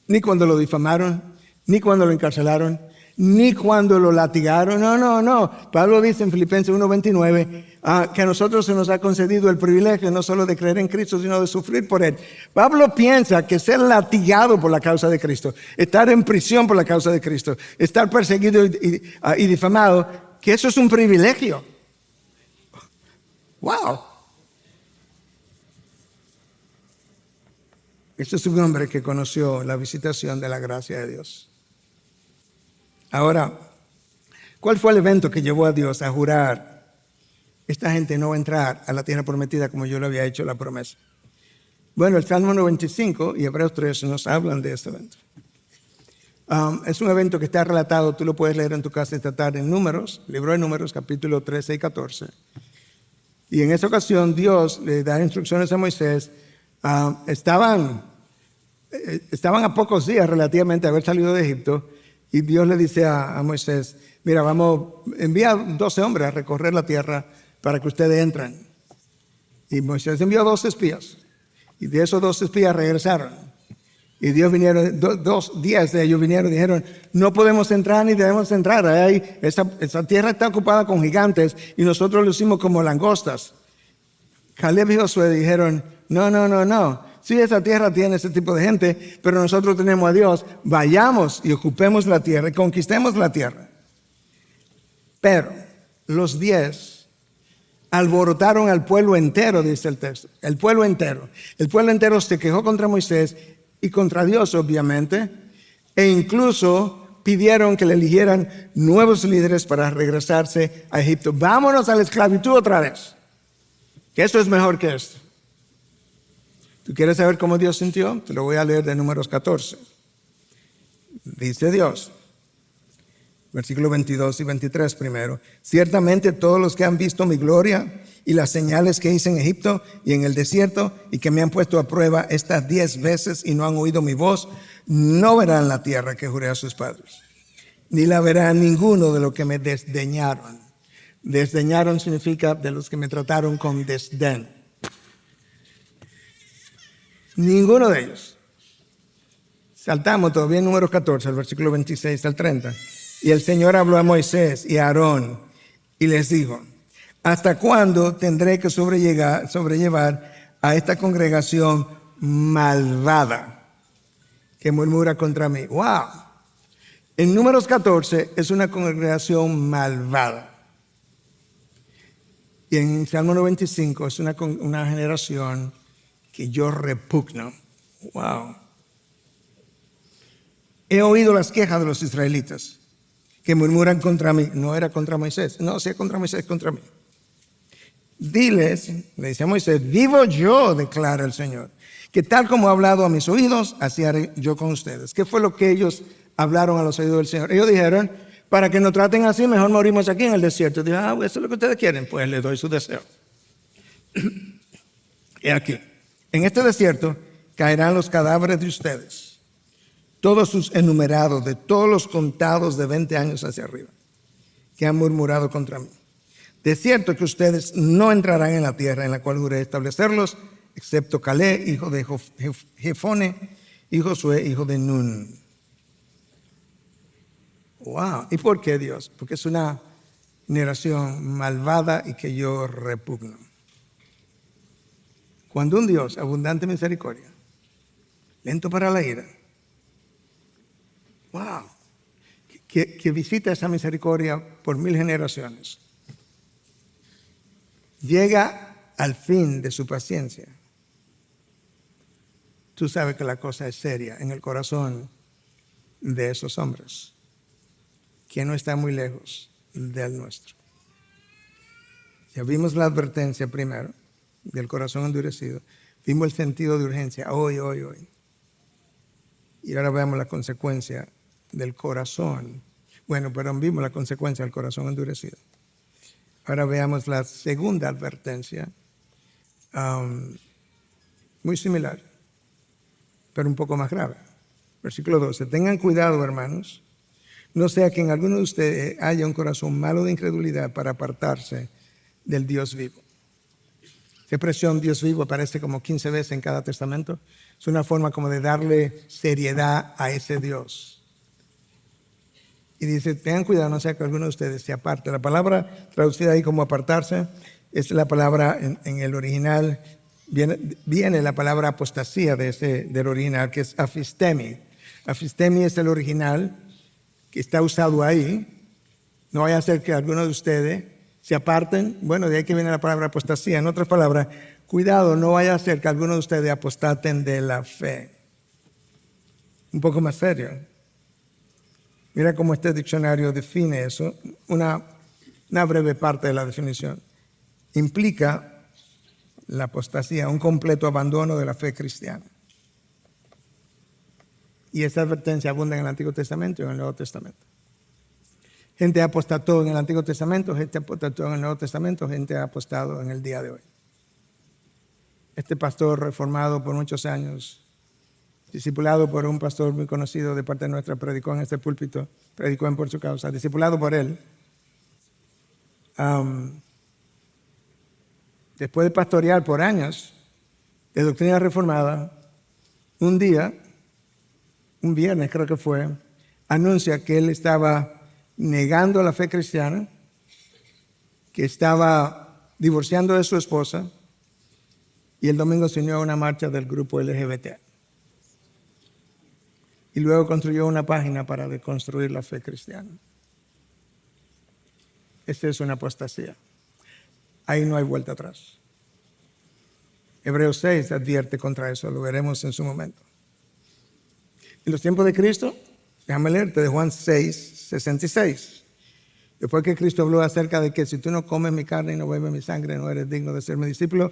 ni cuando lo difamaron, ni cuando lo encarcelaron, ni cuando lo latigaron. No. Pablo dice en Filipenses 1:29 que a nosotros se nos ha concedido el privilegio no solo de creer en Cristo, sino de sufrir por Él. Pablo piensa que ser latigado por la causa de Cristo, estar en prisión por la causa de Cristo, estar perseguido y difamado, que eso es un privilegio. ¡Wow! Este es un hombre que conoció la visitación de la gracia de Dios. Ahora, ¿cuál fue el evento que llevó a Dios a jurar? Esta gente no va a entrar a la tierra prometida como yo le había hecho la promesa. Bueno, el Salmo 95 y Hebreos 3 nos hablan de este evento. Es un evento que está relatado, tú lo puedes leer en tu casa esta tarde en Números, libro de Números, capítulo 13 y 14. Y en esa ocasión Dios le da instrucciones a Moisés. Estaban a pocos días relativamente de haber salido de Egipto. Y Dios le dice a Moisés, mira, envía 12 hombres a recorrer la tierra para que ustedes entren. Y Moisés envió 12 espías. Y de esos 12 espías regresaron. Y Dios vinieron, 10 de ellos vinieron y dijeron, no podemos entrar ni debemos entrar. Esa tierra está ocupada con gigantes y nosotros lo hicimos como langostas. Caleb y Josué dijeron, no. Sí, esa tierra tiene ese tipo de gente, pero nosotros tenemos a Dios. Vayamos y ocupemos la tierra y conquistemos la tierra. Pero los 10 alborotaron al pueblo entero, dice el texto. El pueblo entero. El pueblo entero se quejó contra Moisés y contra Dios, obviamente, e incluso pidieron que le eligieran nuevos líderes para regresarse a Egipto. Vámonos a la esclavitud otra vez, que esto es mejor que esto. ¿Tú quieres saber cómo Dios sintió? Te lo voy a leer de Números 14. Dice Dios, versículos 22 y 23 primero. Ciertamente todos los que han visto mi gloria y las señales que hice en Egipto y en el desierto y que me han puesto a prueba estas 10 veces y no han oído mi voz, no verán la tierra que juré a sus padres, ni la verá ninguno de los que me desdeñaron. Desdeñaron significa de los que me trataron con desdén. Ninguno de ellos. Saltamos todavía en Números 14, el versículo 26 al 30. Y el Señor habló a Moisés y a Aarón y les dijo, ¿hasta cuándo tendré que sobrellevar a esta congregación malvada que murmura contra mí? ¡Wow! En Números 14 es una congregación malvada. Y en Salmo 95 es una generación que yo repugno. ¡Wow! He oído las quejas de los israelitas que murmuran contra mí. No era contra Moisés. No, si es contra Moisés, contra mí. Diles, le dice a Moisés, vivo yo, declara el Señor, que tal como he hablado a mis oídos, así haré yo con ustedes. ¿Qué fue lo que ellos hablaron a los oídos del Señor? Ellos dijeron, para que nos traten así, mejor morimos aquí en el desierto. Dijo, eso es lo que ustedes quieren. Pues les doy su deseo. Y aquí, en este desierto caerán los cadáveres de ustedes, todos sus enumerados, de todos los contados de 20 años hacia arriba, que han murmurado contra mí. De cierto que ustedes no entrarán en la tierra en la cual juré establecerlos, excepto Caleb, hijo de Jefone, y Josué, hijo de Nun. Wow. ¿Y por qué, Dios? Porque es una generación malvada y que yo repugno. Cuando un Dios abundante en misericordia, lento para la ira, wow, que visita esa misericordia por 1000 generaciones, llega al fin de su paciencia. Tú sabes que la cosa es seria en el corazón de esos hombres, que no está muy lejos del nuestro. Ya vimos la advertencia primero del corazón endurecido, vimos el sentido de urgencia, hoy. Y ahora veamos la consecuencia del corazón. Bueno, pero vimos la consecuencia del corazón endurecido. Ahora veamos la segunda advertencia, muy similar, pero un poco más grave. Versículo 12. Tengan cuidado, hermanos, no sea que en alguno de ustedes haya un corazón malo de incredulidad para apartarse del Dios vivo. Esa expresión Dios vivo aparece como 15 veces en cada testamento. Es una forma como de darle seriedad a ese Dios. Y dice, tengan cuidado, no sea que alguno de ustedes se aparte. La palabra traducida ahí como apartarse es la palabra en el original, viene la palabra apostasía del original, que es afistemi. Afistemi es el original que está usado ahí. No vaya a ser que alguno de ustedes se aparten. Bueno, de ahí que viene la palabra apostasía. En otras palabras, cuidado, no vaya a ser que alguno de ustedes apostaten de la fe. Un poco más serio. Mira cómo este diccionario define eso. Una breve parte de la definición. Implica la apostasía, un completo abandono de la fe cristiana. Y esta advertencia abunda en el Antiguo Testamento y en el Nuevo Testamento. Gente apostató en el Antiguo Testamento, gente apostató en el Nuevo Testamento, gente ha apostado en el día de hoy. Este pastor reformado por muchos años, discipulado por un pastor muy conocido de parte nuestra, predicó en este púlpito, predicó en Por Su Causa, discipulado por él. Después de pastorear por años de doctrina reformada, un día, un viernes creo que fue, anuncia que él estaba negando la fe cristiana, que estaba divorciando de su esposa, y el domingo se unió a una marcha del grupo LGBT. Y luego construyó una página para deconstruir la fe cristiana. esa es una apostasía. Ahí no hay vuelta atrás. Hebreos 6 advierte contra eso, lo veremos en su momento. En los tiempos de Cristo, déjame leerte de Juan 6, 66. Después que Cristo habló acerca de que si tú no comes mi carne y no bebes mi sangre, no eres digno de ser mi discípulo.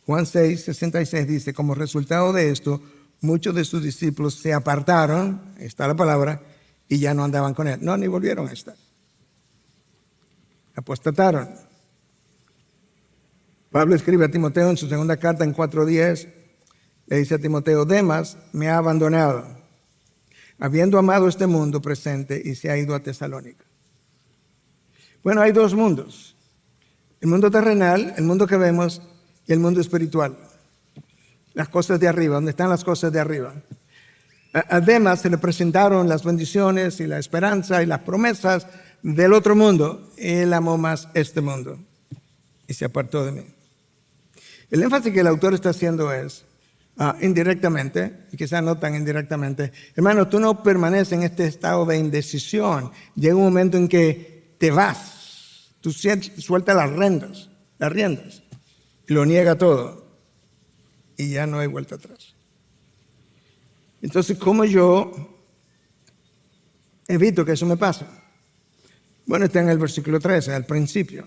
Juan 6, 66 dice, como resultado de esto, muchos de sus discípulos se apartaron, está la palabra, y ya no andaban con él. No, ni volvieron a estar. Apostataron. Pablo escribe a Timoteo en su segunda carta en 4:10, le dice a Timoteo, Demas me ha abandonado, habiendo amado este mundo presente y se ha ido a Tesalónica. Bueno, hay dos mundos, el mundo terrenal, el mundo que vemos, y el mundo espiritual. Las cosas de arriba, donde están las cosas de arriba. A Demas se le presentaron las bendiciones y la esperanza y las promesas del otro mundo. Él amó más este mundo y se apartó de mí. El énfasis que el autor está haciendo es, indirectamente, y quizás no tan indirectamente, hermano, tú no permaneces en este estado de indecisión. Llega un momento en que te vas, tú sueltas las riendas, y lo niega todo, y ya no hay vuelta atrás. Entonces, ¿cómo yo evito que eso me pase? Bueno, está en el versículo 13, al principio.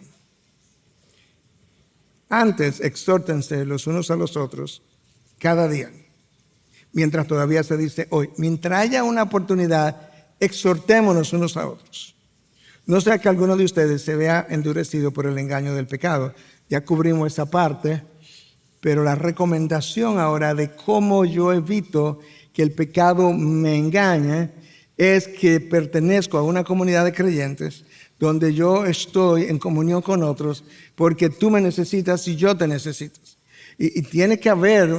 Antes, exhórtense los unos a los otros cada día, mientras todavía se dice hoy. Mientras haya una oportunidad, exhortémonos unos a otros. No sea que alguno de ustedes se vea endurecido por el engaño del pecado. Ya cubrimos esa parte, pero la recomendación ahora de cómo yo evito que el pecado me engañe es que pertenezco a una comunidad de creyentes donde yo estoy en comunión con otros porque tú me necesitas y yo te necesito. Y tiene que haber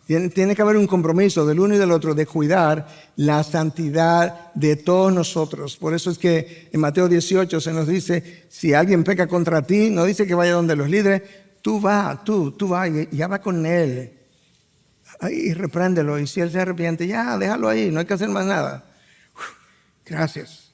tiene que haber un compromiso del uno y del otro de cuidar la santidad de todos nosotros. Por eso es que en Mateo 18 se nos dice, si alguien peca contra ti, no dice que vaya donde los líderes, tú vas y habla con él. Y repréndelo. Y si él se arrepiente, ya, déjalo ahí, no hay que hacer más nada. Gracias.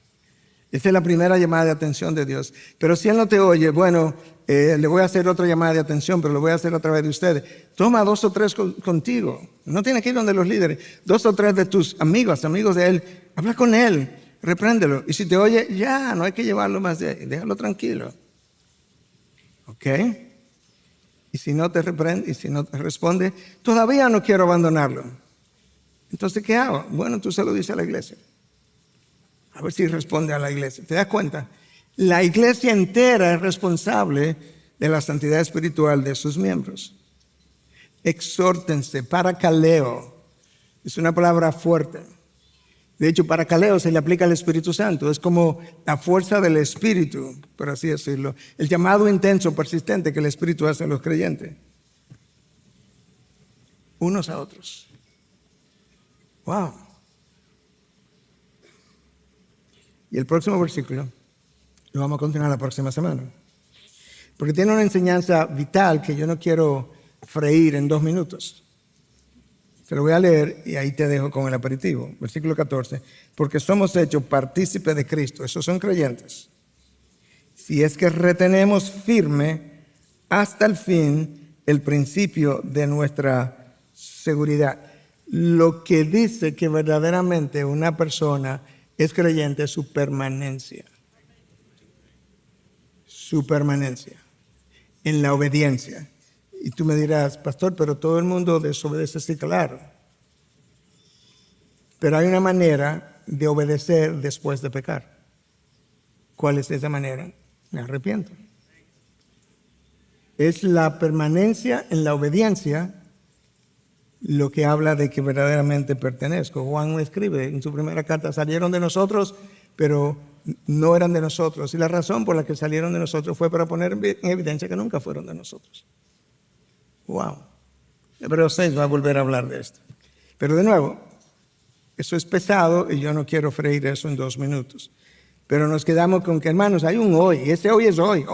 Esa es la primera llamada de atención de Dios. Pero si él no te oye, bueno, le voy a hacer otra llamada de atención, pero lo voy a hacer a través de ustedes. Toma 2 o 3 contigo. No tienes que ir donde los líderes. 2 o 3 de tus amigos de él. Habla con él, repréndelo. Y si te oye, ya, no hay que llevarlo más de ahí. Déjalo tranquilo. ¿Ok? Y si no te reprende, y si no te responde, todavía no quiero abandonarlo. Entonces, ¿qué hago? Bueno, tú se lo dices a la iglesia. A ver si responde a la iglesia. ¿Te das cuenta? La iglesia entera es responsable de la santidad espiritual de sus miembros. Exhórtense, parakaleo. Es una palabra fuerte. De hecho, parakaleo se le aplica al Espíritu Santo. Es como la fuerza del Espíritu, por así decirlo. El llamado intenso, persistente que el Espíritu hace a los creyentes. Unos a otros. Wow. Y el próximo versículo lo vamos a continuar la próxima semana. Porque tiene una enseñanza vital que yo no quiero freír en 2 minutos. Te lo voy a leer y ahí te dejo con el aperitivo. Versículo 14. Porque somos hechos partícipes de Cristo. Esos son creyentes. Si es que retenemos firme hasta el fin el principio de nuestra seguridad. Lo que dice que verdaderamente una persona es creyente es su permanencia. Su permanencia en la obediencia. Y tú me dirás, pastor, pero todo el mundo desobedece, sí, claro. Pero hay una manera de obedecer después de pecar. ¿Cuál es esa manera? Me arrepiento. Es la permanencia en la obediencia lo que habla de que verdaderamente pertenezco. Juan escribe en su primera carta, salieron de nosotros, pero no eran de nosotros. Y la razón por la que salieron de nosotros fue para poner en evidencia que nunca fueron de nosotros. Wow. Hebreos 6 va a volver a hablar de esto. Pero de nuevo, eso es pesado y yo no quiero freír eso en 2 minutos. Pero nos quedamos con que, hermanos, hay un hoy. Ese hoy es hoy,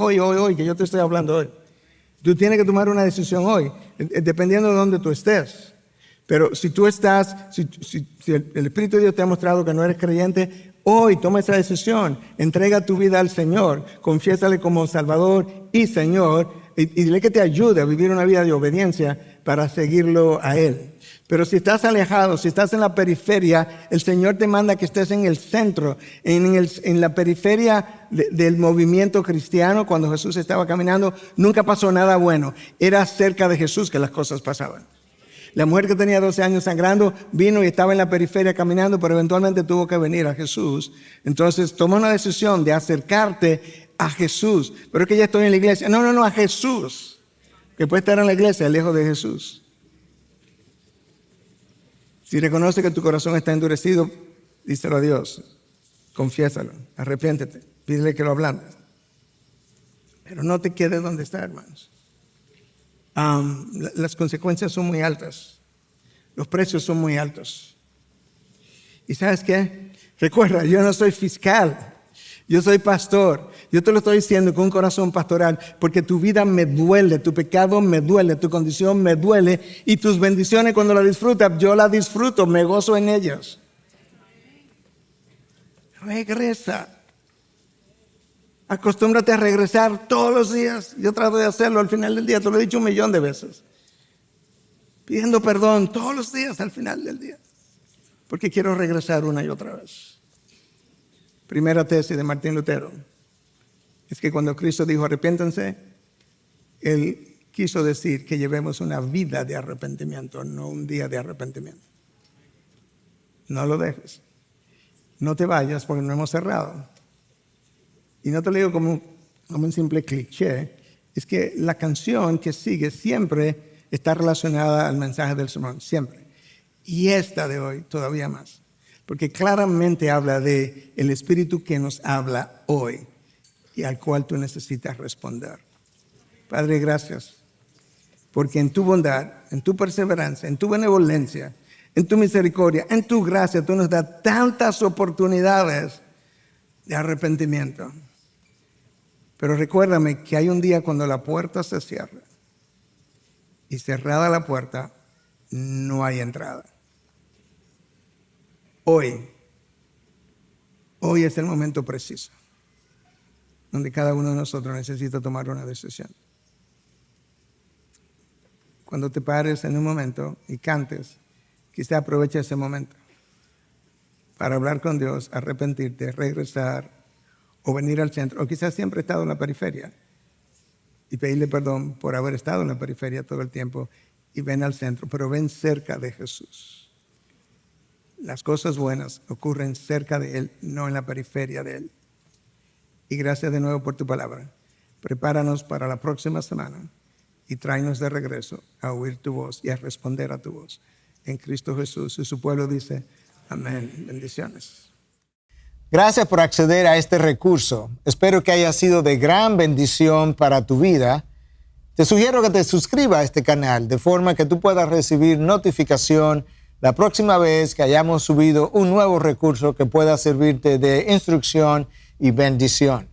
que yo te estoy hablando hoy. Tú tienes que tomar una decisión hoy, dependiendo de dónde tú estés. Pero si tú estás, si el Espíritu de Dios te ha mostrado que no eres creyente, Hoy toma esa decisión, entrega tu vida al Señor, confiésale como Salvador y Señor y dile que te ayude a vivir una vida de obediencia para seguirlo a Él. Pero si estás alejado, si estás en la periferia, el Señor te manda que estés en el centro, en la periferia del movimiento cristiano. Cuando Jesús estaba caminando, nunca pasó nada bueno. Era cerca de Jesús que las cosas pasaban. La mujer que tenía 12 años sangrando vino y estaba en la periferia caminando, pero eventualmente tuvo que venir a Jesús. Entonces toma una decisión de acercarte a Jesús. Pero es que ya estoy en la iglesia. No, a Jesús. Que puede estar en la iglesia lejos de Jesús. Si reconoce que tu corazón está endurecido, díselo a Dios. Confiésalo, arrepiéntete, pídele que lo ablande. Pero no te quedes donde está, hermanos. Las consecuencias son muy altas. Los precios son muy altos. ¿Y sabes qué? Recuerda, yo no soy fiscal. Yo soy pastor. Yo te lo estoy diciendo con un corazón pastoral porque tu vida me duele, tu pecado me duele, tu condición me duele y tus bendiciones cuando las disfrutas, yo las disfruto, me gozo en ellas. Regresa. Acostúmbrate a regresar todos los días. Yo trato de hacerlo al final del día, te lo he dicho 1,000,000 de veces. Pidiendo perdón todos los días al final del día. Porque quiero regresar una y otra vez. Primera tesis de Martín Lutero es que cuando Cristo dijo arrepiéntanse, Él quiso decir que llevemos una vida de arrepentimiento, no un día de arrepentimiento. No lo dejes. No te vayas porque no hemos cerrado. Y no te lo digo como un simple cliché, es que la canción que sigue siempre está relacionada al mensaje del sermón, siempre. Y esta de hoy todavía más. Porque claramente habla de el Espíritu que nos habla hoy y al cual tú necesitas responder. Padre, gracias. Porque en tu bondad, en tu perseverancia, en tu benevolencia, en tu misericordia, en tu gracia, tú nos das tantas oportunidades de arrepentimiento. Pero recuérdame que hay un día cuando la puerta se cierra y cerrada la puerta, no hay entrada. Hoy es el momento preciso donde cada uno de nosotros necesita tomar una decisión. Cuando te pares en un momento y cantes, quizá aproveche ese momento para hablar con Dios, arrepentirte, regresar o venir al centro. O quizás siempre he estado en la periferia y pedirle perdón por haber estado en la periferia todo el tiempo y ven al centro, pero ven cerca de Jesús. Las cosas buenas ocurren cerca de Él, no en la periferia de Él. Y gracias de nuevo por tu palabra. Prepáranos para la próxima semana y tráenos de regreso a oír tu voz y a responder a tu voz. En Cristo Jesús. Y su pueblo dice, amén. Bendiciones. Gracias por acceder a este recurso. Espero que haya sido de gran bendición para tu vida. Te sugiero que te suscribas a este canal de forma que tú puedas recibir notificación la próxima vez que hayamos subido un nuevo recurso que pueda servirte de instrucción y bendición.